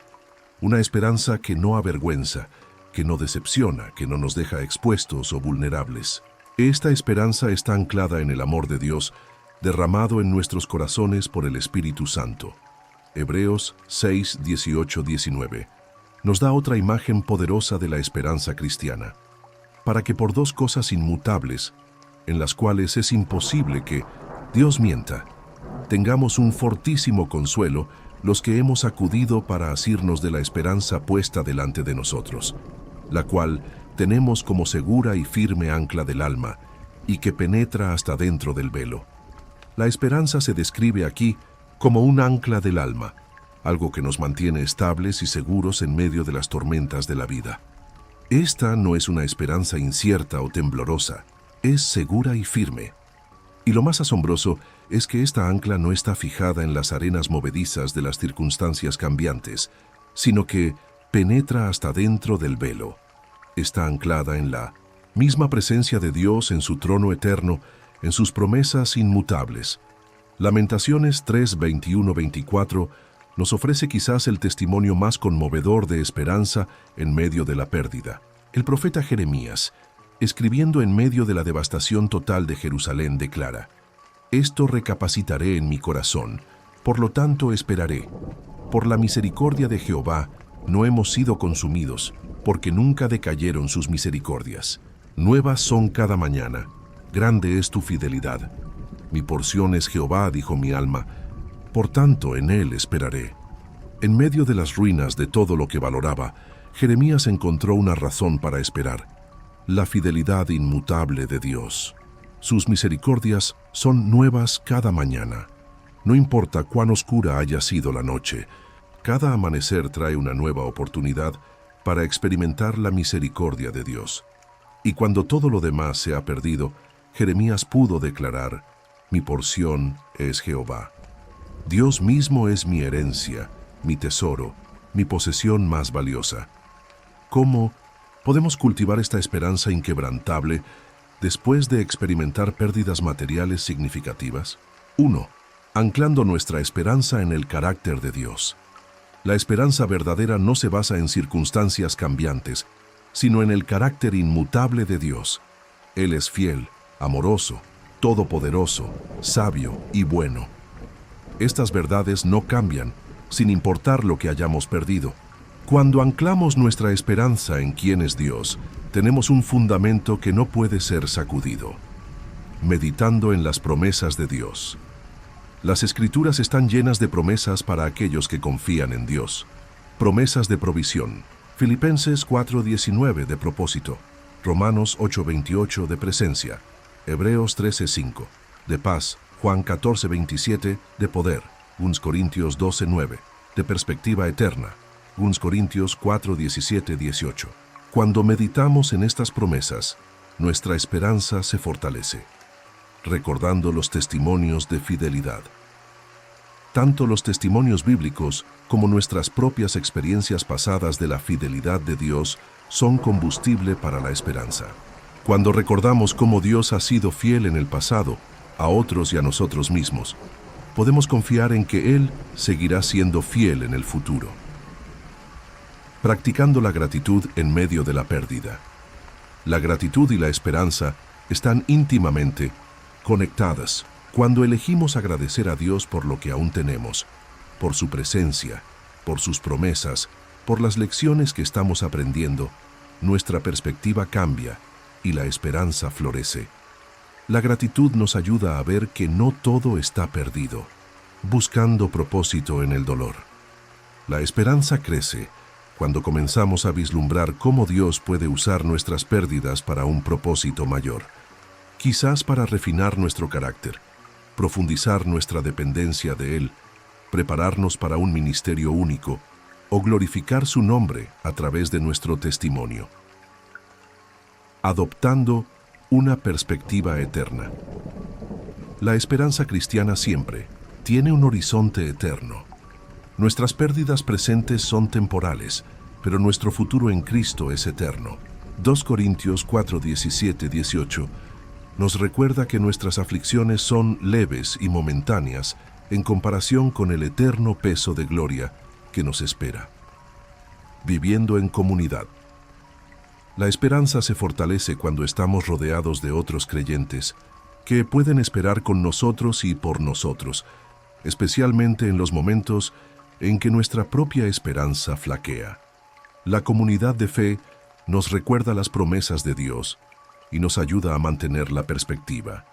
Una esperanza que no avergüenza, que no decepciona, que no nos deja expuestos o vulnerables. Esta esperanza está anclada en el amor de Dios, derramado en nuestros corazones por el Espíritu Santo. Hebreos 6:18-19 nos da otra imagen poderosa de la esperanza cristiana, para que por dos cosas inmutables, en las cuales es imposible que Dios mienta, tengamos un fortísimo consuelo los que hemos acudido para asirnos de la esperanza puesta delante de nosotros, la cual tenemos como segura y firme ancla del alma, y que penetra hasta dentro del velo. La esperanza se describe aquí como un ancla del alma, algo que nos mantiene estables y seguros en medio de las tormentas de la vida. Esta no es una esperanza incierta o temblorosa, es segura y firme. Y lo más asombroso es que esta ancla no está fijada en las arenas movedizas de las circunstancias cambiantes, sino que penetra hasta dentro del velo. Está anclada en la misma presencia de Dios en su trono eterno, en sus promesas inmutables. Lamentaciones 3:21-24 nos ofrece quizás el testimonio más conmovedor de esperanza en medio de la pérdida. El profeta Jeremías, escribiendo en medio de la devastación total de Jerusalén, declara: «Esto recapacitaré en mi corazón, por lo tanto esperaré. Por la misericordia de Jehová no hemos sido consumidos, porque nunca decayeron sus misericordias. Nuevas son cada mañana, grande es tu fidelidad. Mi porción es Jehová, dijo mi alma, por tanto en él esperaré». En medio de las ruinas de todo lo que valoraba, Jeremías encontró una razón para esperar: la fidelidad inmutable de Dios. Sus misericordias son nuevas cada mañana. No importa cuán oscura haya sido la noche, cada amanecer trae una nueva oportunidad para experimentar la misericordia de Dios. Y cuando todo lo demás se ha perdido, Jeremías pudo declarar: «Mi porción es Jehová. Dios mismo es mi herencia, mi tesoro, mi posesión más valiosa». ¿Cómo podemos cultivar esta esperanza inquebrantable después de experimentar pérdidas materiales significativas? 1. Anclando nuestra esperanza en el carácter de Dios. La esperanza verdadera no se basa en circunstancias cambiantes, sino en el carácter inmutable de Dios. Él es fiel, amoroso, todopoderoso, sabio y bueno. Estas verdades no cambian, sin importar lo que hayamos perdido. Cuando anclamos nuestra esperanza en quién es Dios, tenemos un fundamento que no puede ser sacudido. Meditando en las promesas de Dios. Las Escrituras están llenas de promesas para aquellos que confían en Dios. Promesas de provisión. Filipenses 4:19 de propósito. Romanos 8:28 de presencia. Hebreos 13:5 de paz. Juan 14:27 de poder. 1 Corintios 12:9 de perspectiva eterna. 1 Corintios 4:17-18. Cuando meditamos en estas promesas, nuestra esperanza se fortalece, recordando los testimonios de fidelidad. Tanto los testimonios bíblicos como nuestras propias experiencias pasadas de la fidelidad de Dios son combustible para la esperanza. Cuando recordamos cómo Dios ha sido fiel en el pasado, a otros y a nosotros mismos, podemos confiar en que Él seguirá siendo fiel en el futuro. Practicando la gratitud en medio de la pérdida. La gratitud y la esperanza están íntimamente conectadas. Cuando elegimos agradecer a Dios por lo que aún tenemos, por su presencia, por sus promesas, por las lecciones que estamos aprendiendo, nuestra perspectiva cambia y la esperanza florece. La gratitud nos ayuda a ver que no todo está perdido, buscando propósito en el dolor. La esperanza crece cuando comenzamos a vislumbrar cómo Dios puede usar nuestras pérdidas para un propósito mayor. Quizás para refinar nuestro carácter, profundizar nuestra dependencia de Él, prepararnos para un ministerio único o glorificar su nombre a través de nuestro testimonio. Adoptando una perspectiva eterna. La esperanza cristiana siempre tiene un horizonte eterno. Nuestras pérdidas presentes son temporales, pero nuestro futuro en Cristo es eterno. 2 Corintios 4:17-18 nos recuerda que nuestras aflicciones son leves y momentáneas en comparación con el eterno peso de gloria que nos espera. Viviendo en comunidad. La esperanza se fortalece cuando estamos rodeados de otros creyentes que pueden esperar con nosotros y por nosotros, especialmente en los momentos en que nuestra propia esperanza flaquea. La comunidad de fe nos recuerda las promesas de Dios y nos ayuda a mantener la perspectiva.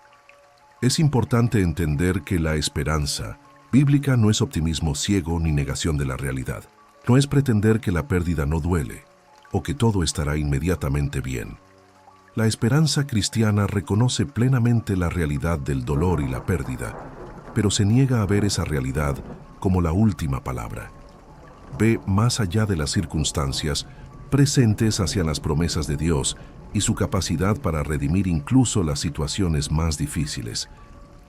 Es importante entender que la esperanza bíblica no es optimismo ciego ni negación de la realidad. No es pretender que la pérdida no duele o que todo estará inmediatamente bien. La esperanza cristiana reconoce plenamente la realidad del dolor y la pérdida, pero se niega a ver esa realidad como la última palabra. Ve más allá de las circunstancias presentes hacia las promesas de Dios y su capacidad para redimir incluso las situaciones más difíciles.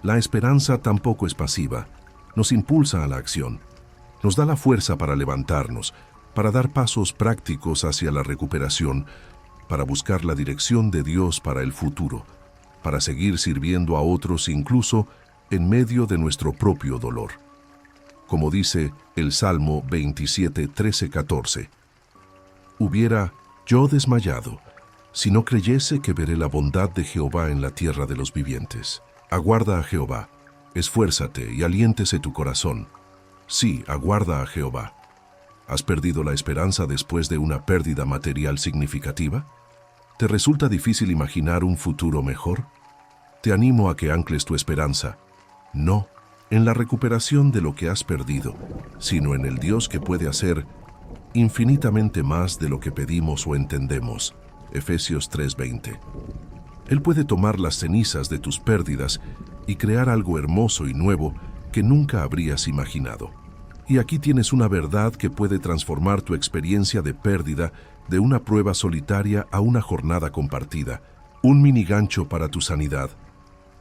La esperanza tampoco es pasiva, nos impulsa a la acción, nos da la fuerza para levantarnos, para dar pasos prácticos hacia la recuperación, para buscar la dirección de Dios para el futuro, para seguir sirviendo a otros incluso en medio de nuestro propio dolor. Como dice el Salmo 27, 13, 14, «Hubiera yo desmayado, si no creyese que veré la bondad de Jehová en la tierra de los vivientes. Aguarda a Jehová, esfuérzate y aliéntese tu corazón. Sí, aguarda a Jehová». ¿Has perdido la esperanza después de una pérdida material significativa? ¿Te resulta difícil imaginar un futuro mejor? Te animo a que ancles tu esperanza, no en la recuperación de lo que has perdido, sino en el Dios que puede hacer infinitamente más de lo que pedimos o entendemos. Efesios 3:20. Él puede tomar las cenizas de tus pérdidas y crear algo hermoso y nuevo que nunca habrías imaginado. Y aquí tienes una verdad que puede transformar tu experiencia de pérdida de una prueba solitaria a una jornada compartida, un mini gancho para tu sanidad.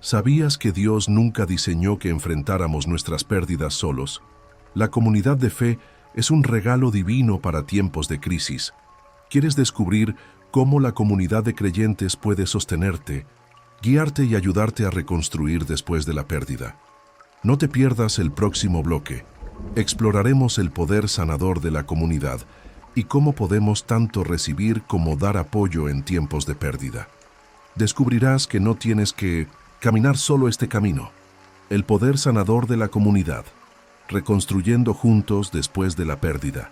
¿Sabías que Dios nunca diseñó que enfrentáramos nuestras pérdidas solos? La comunidad de fe es un regalo divino para tiempos de crisis. ¿Quieres descubrir cómo la comunidad de creyentes puede sostenerte, guiarte y ayudarte a reconstruir después de la pérdida. No te pierdas el próximo bloque. Exploraremos el poder sanador de la comunidad y cómo podemos tanto recibir como dar apoyo en tiempos de pérdida. Descubrirás que no tienes que caminar solo este camino. El poder sanador de la comunidad, reconstruyendo juntos después de la pérdida.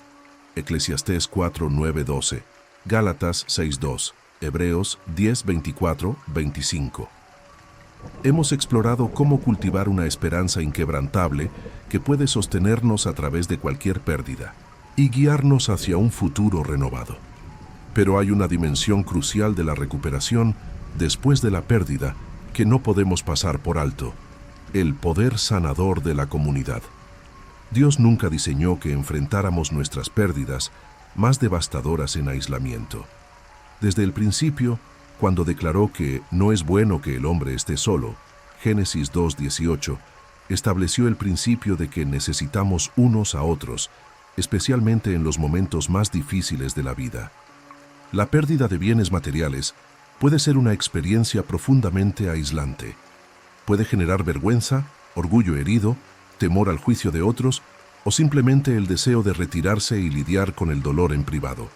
Eclesiastés 4:9-12, Gálatas 6:2, Hebreos 10:24-25. Hemos explorado cómo cultivar una esperanza inquebrantable que puede sostenernos a través de cualquier pérdida y guiarnos hacia un futuro renovado. Pero hay una dimensión crucial de la recuperación después de la pérdida que no podemos pasar por alto: el poder sanador de la comunidad. Dios nunca diseñó que enfrentáramos nuestras pérdidas más devastadoras en aislamiento. Desde el principio, cuando declaró que no es bueno que el hombre esté solo, Génesis 2:18, estableció el principio de que necesitamos unos a otros, especialmente en los momentos más difíciles de la vida. La pérdida de bienes materiales puede ser una experiencia profundamente aislante. Puede generar vergüenza, orgullo herido, temor al juicio de otros o simplemente el deseo de retirarse y lidiar con el dolor en privado.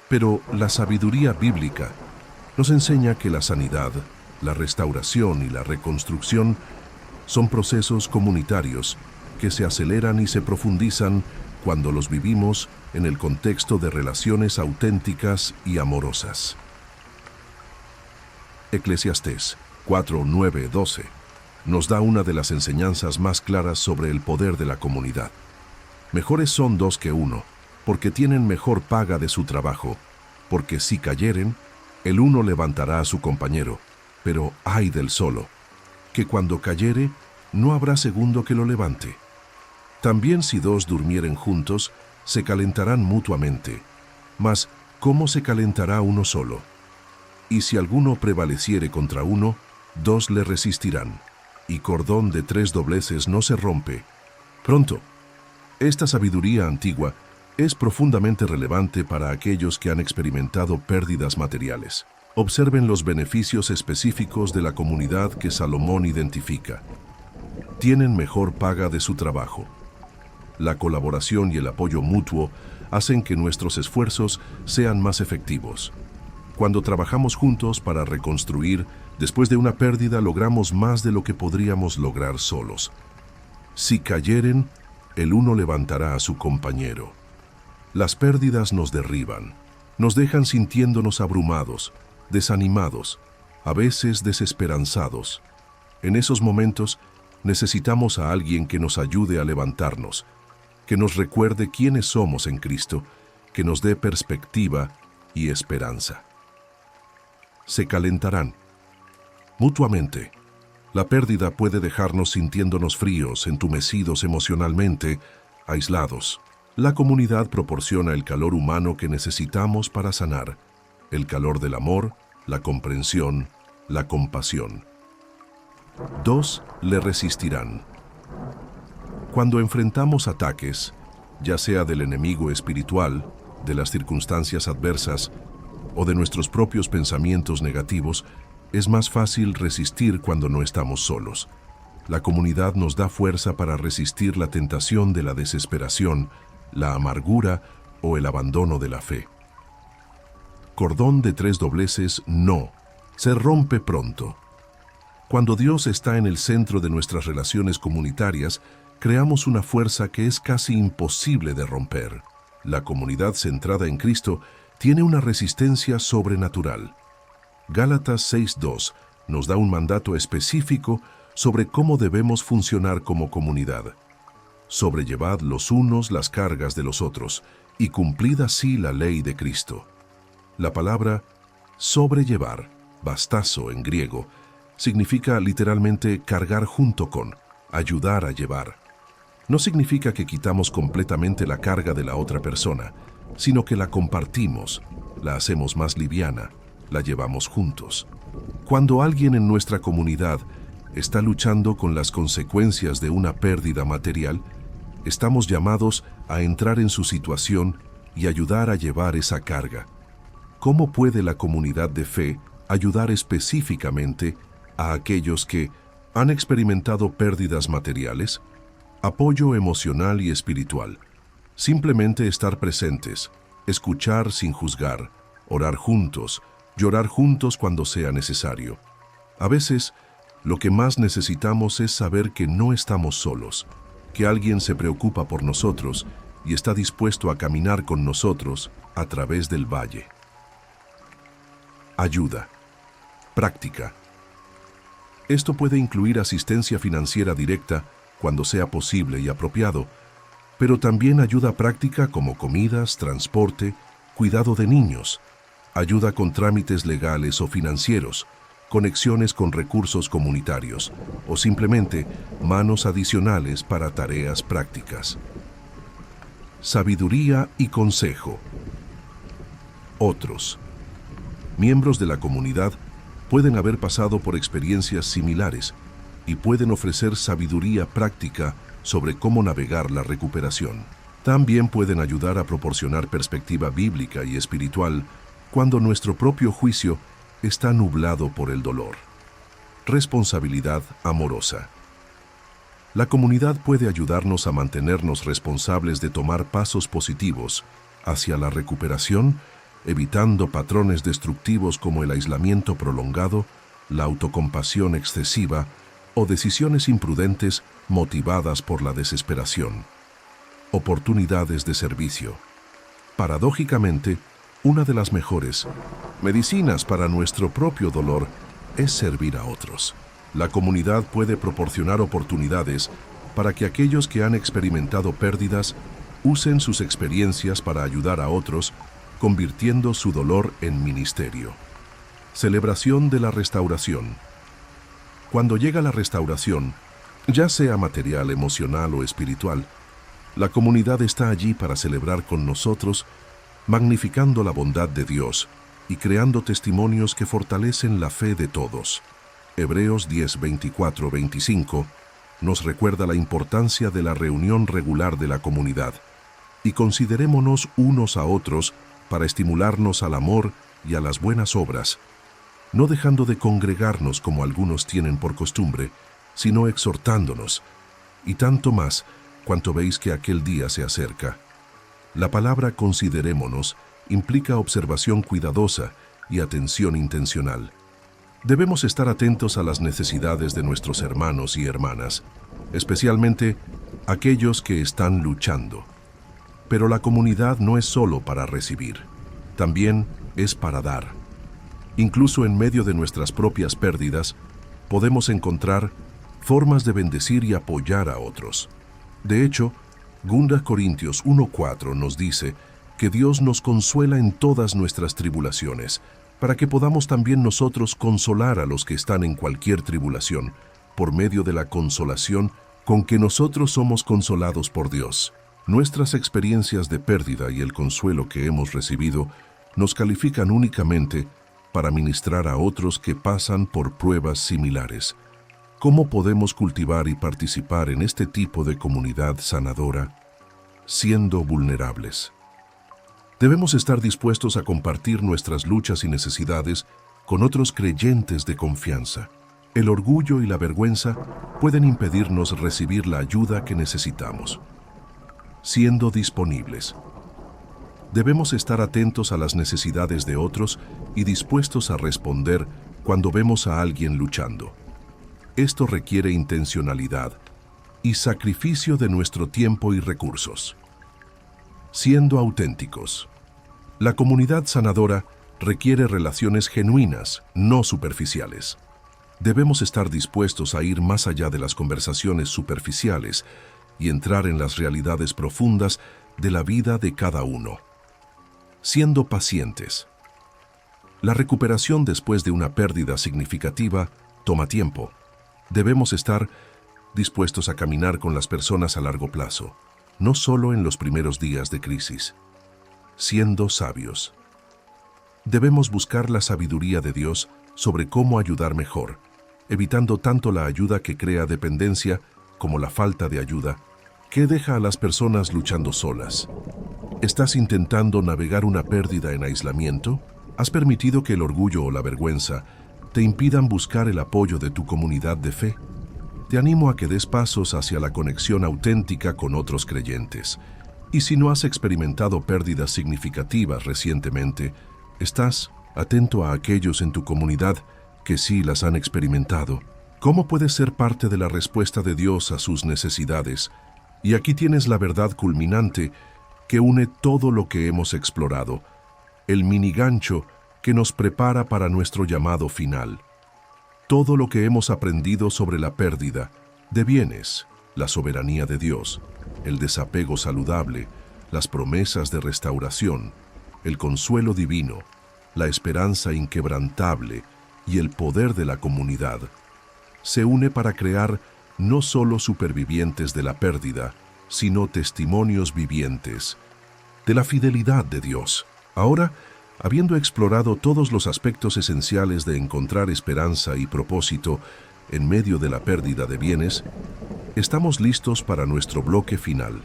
Pero la sabiduría bíblica nos enseña que la sanidad, la restauración y la reconstrucción son procesos comunitarios que se aceleran y se profundizan cuando los vivimos en el contexto de relaciones auténticas y amorosas. Eclesiastés 4:9-12 nos da una de las enseñanzas más claras sobre el poder de la comunidad. Mejores son dos que uno, porque tienen mejor paga de su trabajo, porque si cayeren, el uno levantará a su compañero, pero ay del solo, que cuando cayere, no habrá segundo que lo levante. También si dos durmieren juntos, se calentarán mutuamente, mas ¿cómo se calentará uno solo? Y si alguno prevaleciere contra uno, dos le resistirán, y cordón de 3 dobleces no se rompe. Pronto, esta sabiduría antigua es profundamente relevante para aquellos que han experimentado pérdidas materiales. Observen los beneficios específicos de la comunidad que Salomón identifica. Tienen mejor paga de su trabajo. La colaboración y el apoyo mutuo hacen que nuestros esfuerzos sean más efectivos. Cuando trabajamos juntos para reconstruir, después de una pérdida logramos más de lo que podríamos lograr solos. Si cayeren, el uno levantará a su compañero. Las pérdidas nos derriban, nos dejan sintiéndonos abrumados, desanimados, a veces desesperanzados. En esos momentos necesitamos a alguien que nos ayude a levantarnos, que nos recuerde quiénes somos en Cristo, que nos dé perspectiva y esperanza. Se calentarán mutuamente. La pérdida puede dejarnos sintiéndonos fríos, entumecidos emocionalmente, aislados. La comunidad proporciona el calor humano que necesitamos para sanar, el calor del amor, la comprensión, la compasión. Dos le resistirán. Cuando enfrentamos ataques, ya sea del enemigo espiritual, de las circunstancias adversas o de nuestros propios pensamientos negativos, es más fácil resistir cuando no estamos solos. La comunidad nos da fuerza para resistir la tentación de la desesperación, la amargura o el abandono de la fe. Cordón de 3 dobleces no, se rompe pronto. Cuando Dios está en el centro de nuestras relaciones comunitarias, creamos una fuerza que es casi imposible de romper. La comunidad centrada en Cristo tiene una resistencia sobrenatural. Gálatas 6:2 nos da un mandato específico sobre cómo debemos funcionar como comunidad. Sobrellevad los unos las cargas de los otros, y cumplid así la ley de Cristo. La palabra sobrellevar, bastazo en griego, significa literalmente cargar junto con, ayudar a llevar. No significa que quitamos completamente la carga de la otra persona, sino que la compartimos, la hacemos más liviana, la llevamos juntos. Cuando alguien en nuestra comunidad está luchando con las consecuencias de una pérdida material, estamos llamados a entrar en su situación y ayudar a llevar esa carga. ¿Cómo puede la comunidad de fe ayudar específicamente a aquellos que han experimentado pérdidas materiales, apoyo emocional y espiritual. Simplemente estar presentes, escuchar sin juzgar, orar juntos, llorar juntos cuando sea necesario. A veces, lo que más necesitamos es saber que no estamos solos, que alguien se preocupa por nosotros y está dispuesto a caminar con nosotros a través del valle. Ayuda. Práctica. Esto puede incluir asistencia financiera directa cuando sea posible y apropiado, pero también ayuda práctica como comidas, transporte, cuidado de niños, ayuda con trámites legales o financieros, conexiones con recursos comunitarios o simplemente manos adicionales para tareas prácticas. Sabiduría y consejo. Otros. Miembros de la comunidad pueden haber pasado por experiencias similares y pueden ofrecer sabiduría práctica sobre cómo navegar la recuperación. También pueden ayudar a proporcionar perspectiva bíblica y espiritual cuando nuestro propio juicio está nublado por el dolor. Responsabilidad amorosa. La comunidad puede ayudarnos a mantenernos responsables de tomar pasos positivos hacia la recuperación, evitando patrones destructivos como el aislamiento prolongado, la autocompasión excesiva o decisiones imprudentes motivadas por la desesperación. Oportunidades de servicio. Paradójicamente, una de las mejores medicinas para nuestro propio dolor es servir a otros. La comunidad puede proporcionar oportunidades para que aquellos que han experimentado pérdidas usen sus experiencias para ayudar a otros, convirtiendo su dolor en ministerio. Celebración de la restauración. Cuando llega la restauración, ya sea material, emocional o espiritual, la comunidad está allí para celebrar con nosotros, magnificando la bondad de Dios y creando testimonios que fortalecen la fe de todos. Hebreos 10, 24, 25 nos recuerda la importancia de la reunión regular de la comunidad y considerémonos unos a otros para estimularnos al amor y a las buenas obras, no dejando de congregarnos como algunos tienen por costumbre, sino exhortándonos, y tanto más cuanto veis que aquel día se acerca. La palabra considerémonos implica observación cuidadosa y atención intencional. Debemos estar atentos a las necesidades de nuestros hermanos y hermanas, especialmente aquellos que están luchando. Pero la comunidad no es solo para recibir, también es para dar. Incluso en medio de nuestras propias pérdidas, podemos encontrar formas de bendecir y apoyar a otros. De hecho, 2 Corintios 1:4 nos dice que Dios nos consuela en todas nuestras tribulaciones, para que podamos también nosotros consolar a los que están en cualquier tribulación, por medio de la consolación con que nosotros somos consolados por Dios. Nuestras experiencias de pérdida y el consuelo que hemos recibido nos califican únicamente para ministrar a otros que pasan por pruebas similares. ¿Cómo podemos cultivar y participar en este tipo de comunidad sanadora? Siendo vulnerables. Debemos estar dispuestos a compartir nuestras luchas y necesidades con otros creyentes de confianza. El orgullo y la vergüenza pueden impedirnos recibir la ayuda que necesitamos. Siendo disponibles. Debemos estar atentos a las necesidades de otros y dispuestos a responder cuando vemos a alguien luchando. Esto requiere intencionalidad y sacrificio de nuestro tiempo y recursos. Siendo auténticos. La comunidad sanadora requiere relaciones genuinas, no superficiales. Debemos estar dispuestos a ir más allá de las conversaciones superficiales y entrar en las realidades profundas de la vida de cada uno. Siendo pacientes. La recuperación después de una pérdida significativa toma tiempo. Debemos estar dispuestos a caminar con las personas a largo plazo, no solo en los primeros días de crisis. Siendo sabios. Debemos buscar la sabiduría de Dios sobre cómo ayudar mejor, evitando tanto la ayuda que crea dependencia como la falta de ayuda, que deja a las personas luchando solas. ¿Estás intentando navegar una pérdida en aislamiento? ¿Has permitido que el orgullo o la vergüenza te impidan buscar el apoyo de tu comunidad de fe. Te animo a que des pasos hacia la conexión auténtica con otros creyentes. Y si no has experimentado pérdidas significativas recientemente, estás atento a aquellos en tu comunidad que sí las han experimentado. ¿Cómo puedes ser parte de la respuesta de Dios a sus necesidades? Y aquí tienes la verdad culminante que une todo lo que hemos explorado, el minigancho que nos prepara para nuestro llamado final. Todo lo que hemos aprendido sobre la pérdida de bienes, la soberanía de Dios, el desapego saludable, las promesas de restauración, el consuelo divino, la esperanza inquebrantable y el poder de la comunidad, se une para crear no solo supervivientes de la pérdida, sino testimonios vivientes de la fidelidad de Dios. Ahora, habiendo explorado todos los aspectos esenciales de encontrar esperanza y propósito en medio de la pérdida de bienes, estamos listos para nuestro bloque final.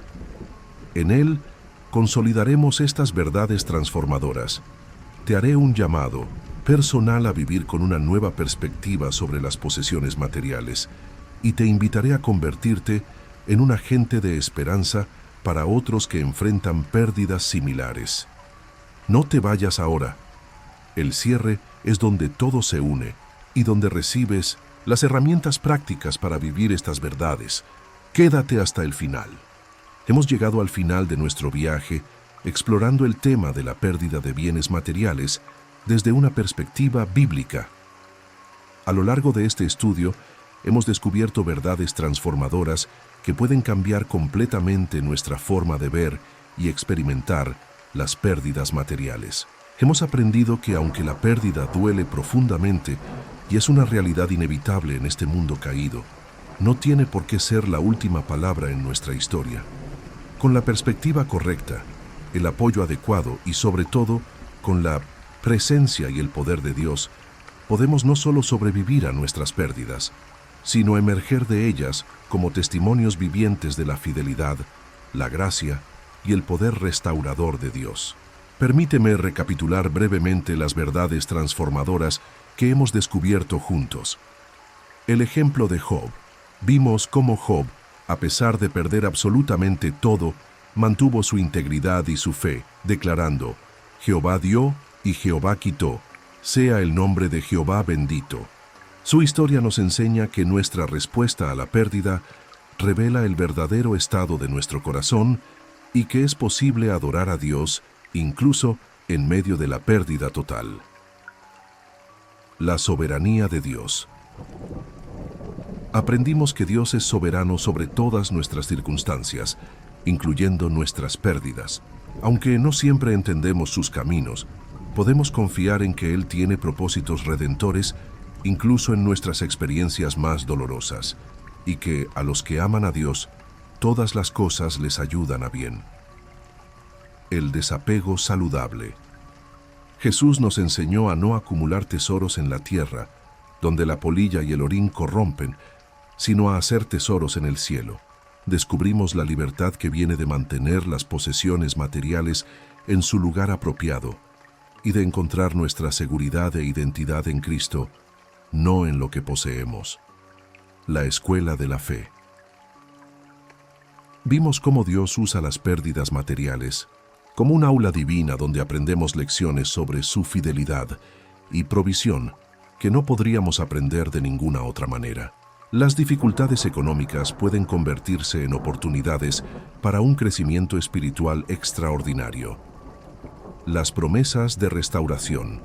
En él, consolidaremos estas verdades transformadoras. Te haré un llamado personal a vivir con una nueva perspectiva sobre las posesiones materiales y te invitaré a convertirte en un agente de esperanza para otros que enfrentan pérdidas similares. No te vayas ahora. El cierre es donde todo se une y donde recibes las herramientas prácticas para vivir estas verdades. Quédate hasta el final. Hemos llegado al final de nuestro viaje explorando el tema de la pérdida de bienes materiales desde una perspectiva bíblica. A lo largo de este estudio, hemos descubierto verdades transformadoras que pueden cambiar completamente nuestra forma de ver y experimentar las pérdidas materiales. Hemos aprendido que aunque la pérdida duele profundamente y es una realidad inevitable en este mundo caído, no tiene por qué ser la última palabra en nuestra historia. Con la perspectiva correcta, el apoyo adecuado y sobre todo con la presencia y el poder de Dios, podemos no solo sobrevivir a nuestras pérdidas, sino emerger de ellas como testimonios vivientes de la fidelidad, la gracia y el poder restaurador de Dios. Permíteme recapitular brevemente las verdades transformadoras que hemos descubierto juntos. El ejemplo de Job. Vimos cómo Job, a pesar de perder absolutamente todo, mantuvo su integridad y su fe, declarando: Jehová dio y Jehová quitó, sea el nombre de Jehová bendito. Su historia nos enseña que nuestra respuesta a la pérdida revela el verdadero estado de nuestro corazón y que es posible adorar a Dios incluso en medio de la pérdida total. La soberanía de Dios. Aprendimos que Dios es soberano sobre todas nuestras circunstancias, incluyendo nuestras pérdidas. Aunque no siempre entendemos sus caminos, podemos confiar en que Él tiene propósitos redentores incluso en nuestras experiencias más dolorosas, y que a los que aman a Dios, todas las cosas les ayudan a bien. El desapego saludable. Jesús nos enseñó a no acumular tesoros en la tierra, donde la polilla y el orín corrompen, sino a hacer tesoros en el cielo. Descubrimos la libertad que viene de mantener las posesiones materiales en su lugar apropiado y de encontrar nuestra seguridad e identidad en Cristo, no en lo que poseemos. La escuela de la fe. Vimos cómo Dios usa las pérdidas materiales como un aula divina donde aprendemos lecciones sobre su fidelidad y provisión que no podríamos aprender de ninguna otra manera. Las dificultades económicas pueden convertirse en oportunidades para un crecimiento espiritual extraordinario. Las promesas de restauración.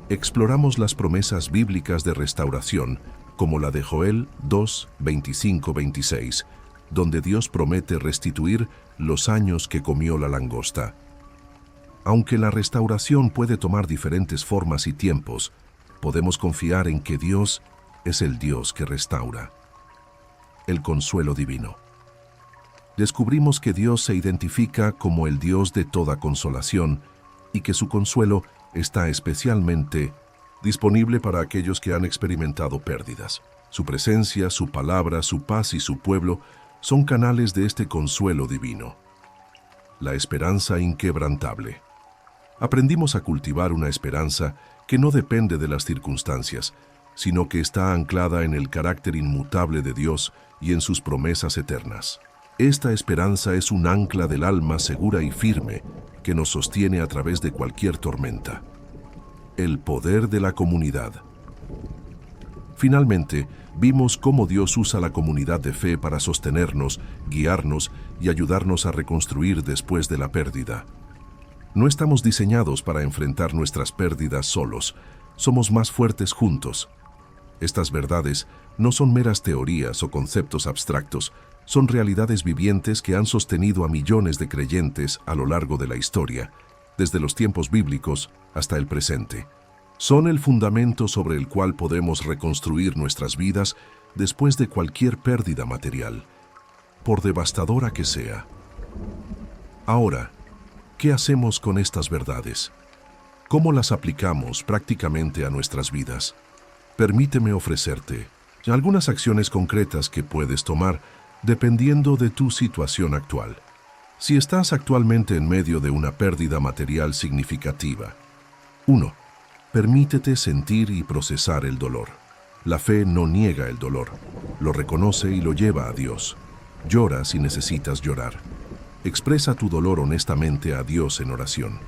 Exploramos las promesas bíblicas de restauración, como la de Joel 2, 25-26, donde Dios promete restituir los años que comió la langosta. Aunque la restauración puede tomar diferentes formas y tiempos, podemos confiar en que Dios es el Dios que restaura. El consuelo divino. Descubrimos que Dios se identifica como el Dios de toda consolación y que su consuelo está especialmente disponible para aquellos que han experimentado pérdidas. Su presencia, su palabra, su paz y su pueblo son canales de este consuelo divino. La esperanza inquebrantable. Aprendimos a cultivar una esperanza que no depende de las circunstancias, sino que está anclada en el carácter inmutable de Dios y en sus promesas eternas. Esta esperanza es un ancla del alma segura y firme que nos sostiene a través de cualquier tormenta. El poder de la comunidad. Finalmente, vimos cómo Dios usa la comunidad de fe para sostenernos, guiarnos y ayudarnos a reconstruir después de la pérdida. No estamos diseñados para enfrentar nuestras pérdidas solos, somos más fuertes juntos. Estas verdades no son meras teorías o conceptos abstractos, son realidades vivientes que han sostenido a millones de creyentes a lo largo de la historia, desde los tiempos bíblicos hasta el presente. Son el fundamento sobre el cual podemos reconstruir nuestras vidas después de cualquier pérdida material, por devastadora que sea. Ahora, ¿qué hacemos con estas verdades? ¿Cómo las aplicamos prácticamente a nuestras vidas? Permíteme ofrecerte algunas acciones concretas que puedes tomar dependiendo de tu situación actual. Si estás actualmente en medio de una pérdida material significativa. 1. Permítete sentir y procesar el dolor. La fe no niega el dolor, lo reconoce y lo lleva a Dios. Llora si necesitas llorar. Expresa tu dolor honestamente a Dios en oración.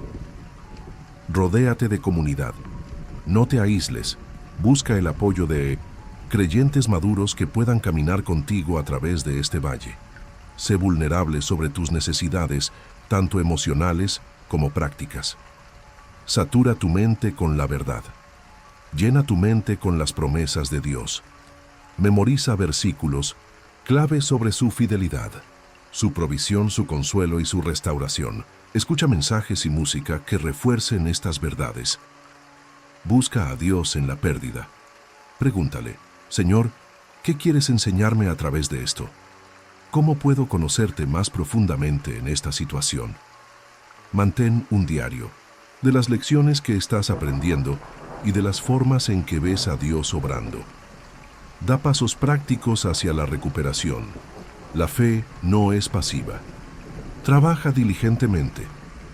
Rodéate de comunidad. No te aísles. Busca el apoyo de creyentes maduros que puedan caminar contigo a través de este valle. Sé vulnerable sobre tus necesidades, tanto emocionales como prácticas. Satura tu mente con la verdad. Llena tu mente con las promesas de Dios. Memoriza versículos clave sobre su fidelidad, su provisión, su consuelo y su restauración. Escucha mensajes y música que refuercen estas verdades. Busca a Dios en la pérdida. Pregúntale, Señor, ¿qué quieres enseñarme a través de esto? ¿Cómo puedo conocerte más profundamente en esta situación? Mantén un diario de las lecciones que estás aprendiendo y de las formas en que ves a Dios obrando. Da pasos prácticos hacia la recuperación. La fe no es pasiva. Trabaja diligentemente,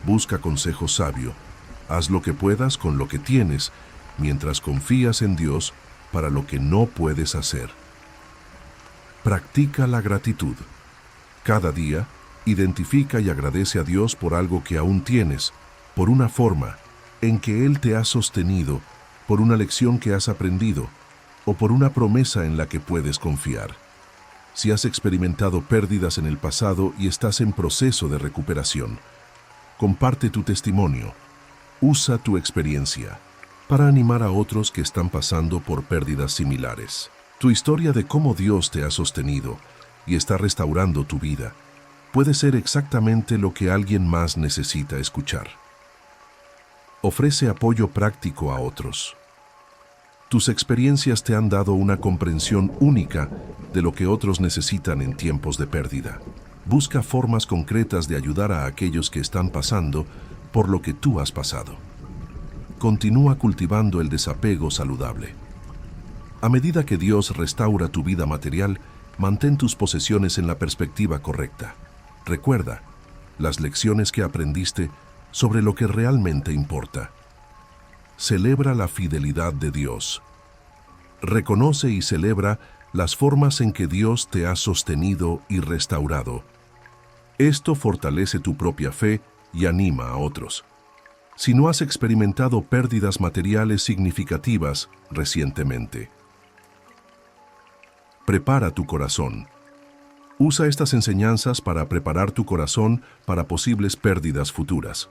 busca consejo sabio, haz lo que puedas con lo que tienes, mientras confías en Dios para lo que no puedes hacer. Practica la gratitud. Cada día, identifica y agradece a Dios por algo que aún tienes, por una forma en que Él te ha sostenido, por una lección que has aprendido, o por una promesa en la que puedes confiar. Si has experimentado pérdidas en el pasado y estás en proceso de recuperación, comparte tu testimonio. Usa tu experiencia para animar a otros que están pasando por pérdidas similares. Tu historia de cómo Dios te ha sostenido y está restaurando tu vida puede ser exactamente lo que alguien más necesita escuchar. Ofrece apoyo práctico a otros. Tus experiencias te han dado una comprensión única de lo que otros necesitan en tiempos de pérdida. Busca formas concretas de ayudar a aquellos que están pasando por lo que tú has pasado. Continúa cultivando el desapego saludable. A medida que Dios restaura tu vida material, mantén tus posesiones en la perspectiva correcta. Recuerda las lecciones que aprendiste sobre lo que realmente importa. Celebra la fidelidad de Dios. Reconoce y celebra las formas en que Dios te ha sostenido y restaurado. Esto fortalece tu propia fe y anima a otros. Si no has experimentado pérdidas materiales significativas recientemente, prepara tu corazón. Usa estas enseñanzas para preparar tu corazón para posibles pérdidas futuras.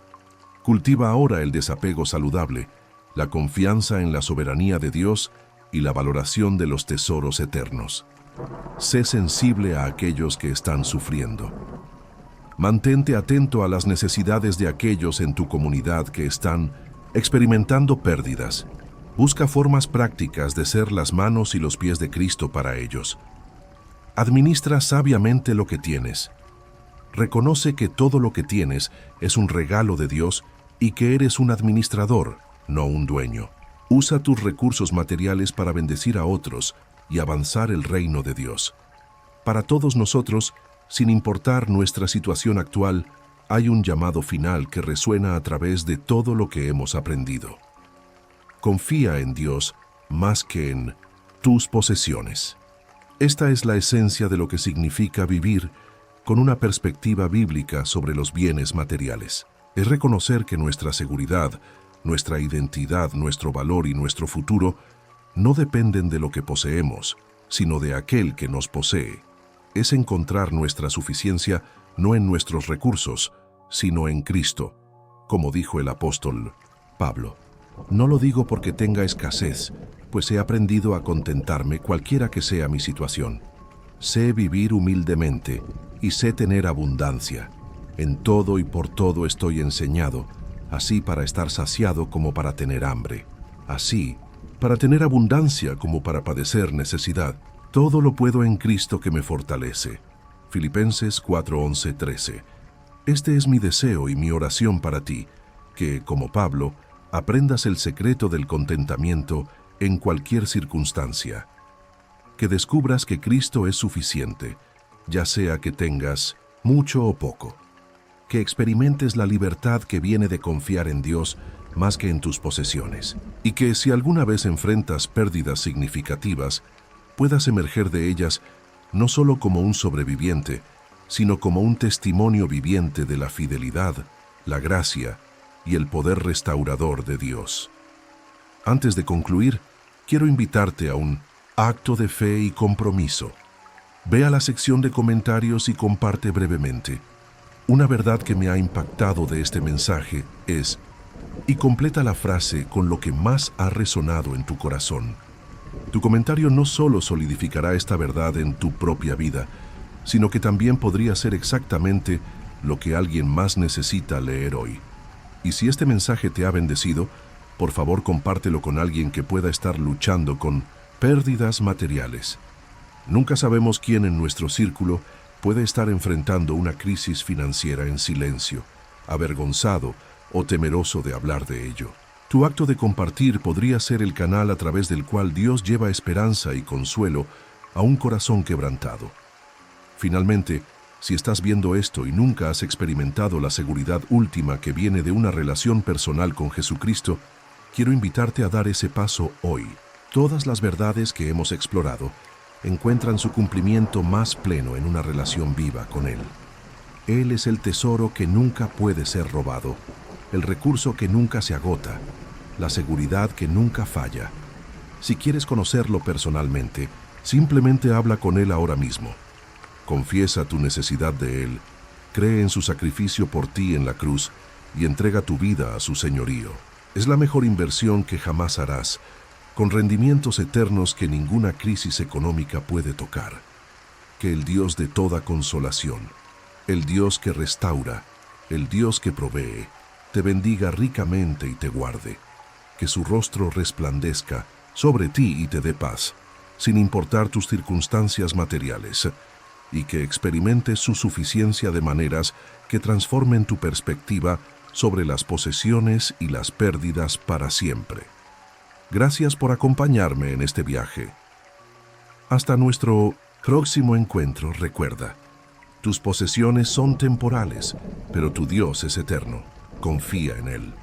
Cultiva ahora el desapego saludable, la confianza en la soberanía de Dios y la valoración de los tesoros eternos. Sé sensible a aquellos que están sufriendo. Mantente atento a las necesidades de aquellos en tu comunidad que están experimentando pérdidas. Busca formas prácticas de ser las manos y los pies de Cristo para ellos. Administra sabiamente lo que tienes. Reconoce que todo lo que tienes es un regalo de Dios y que eres un administrador, no un dueño. Usa tus recursos materiales para bendecir a otros y avanzar el reino de Dios. Para todos nosotros, sin importar nuestra situación actual, hay un llamado final que resuena a través de todo lo que hemos aprendido. Confía en Dios más que en tus posesiones. Esta es la esencia de lo que significa vivir con una perspectiva bíblica sobre los bienes materiales. Es reconocer que nuestra seguridad, nuestra identidad, nuestro valor y nuestro futuro no dependen de lo que poseemos, sino de aquel que nos posee. Es encontrar nuestra suficiencia no en nuestros recursos, sino en Cristo, como dijo el apóstol Pablo. No lo digo porque tenga escasez, pues he aprendido a contentarme cualquiera que sea mi situación. Sé vivir humildemente y sé tener abundancia. En todo y por todo estoy enseñado, así para estar saciado como para tener hambre. Así, para tener abundancia como para padecer necesidad. Todo lo puedo en Cristo que me fortalece. Filipenses 4:11-13. Este es mi deseo y mi oración para ti, que, como Pablo, aprendas el secreto del contentamiento en cualquier circunstancia. Que descubras que Cristo es suficiente, ya sea que tengas mucho o poco. Que experimentes la libertad que viene de confiar en Dios más que en tus posesiones. Y que si alguna vez enfrentas pérdidas significativas, puedas emerger de ellas no solo como un sobreviviente, sino como un testimonio viviente de la fidelidad, la gracia y el poder restaurador de Dios. Antes de concluir, quiero invitarte a un acto de fe y compromiso. Ve a la sección de comentarios y comparte brevemente. Una verdad que me ha impactado de este mensaje es, y completa la frase con lo que más ha resonado en tu corazón. Tu comentario no solo solidificará esta verdad en tu propia vida, sino que también podría ser exactamente lo que alguien más necesita leer hoy. Y si este mensaje te ha bendecido, por favor compártelo con alguien que pueda estar luchando con pérdidas materiales. Nunca sabemos quién en nuestro círculo puede estar enfrentando una crisis financiera en silencio, avergonzado o temeroso de hablar de ello. Tu acto de compartir podría ser el canal a través del cual Dios lleva esperanza y consuelo a un corazón quebrantado. Finalmente, si estás viendo esto y nunca has experimentado la seguridad última que viene de una relación personal con Jesucristo, quiero invitarte a dar ese paso hoy. Todas las verdades que hemos explorado encuentran su cumplimiento más pleno en una relación viva con Él. Él es el tesoro que nunca puede ser robado, el recurso que nunca se agota, la seguridad que nunca falla. Si quieres conocerlo personalmente, simplemente habla con Él ahora mismo. Confiesa tu necesidad de Él, cree en su sacrificio por ti en la cruz y entrega tu vida a su señorío. Es la mejor inversión que jamás harás, con rendimientos eternos que ninguna crisis económica puede tocar. Que el Dios de toda consolación, el Dios que restaura, el Dios que provee, te bendiga ricamente y te guarde. Que su rostro resplandezca sobre ti y te dé paz, sin importar tus circunstancias materiales, y que experimentes su suficiencia de maneras que transformen tu perspectiva sobre las posesiones y las pérdidas para siempre. Gracias por acompañarme en este viaje. Hasta nuestro próximo encuentro, recuerda, tus posesiones son temporales, pero tu Dios es eterno. Confía en Él.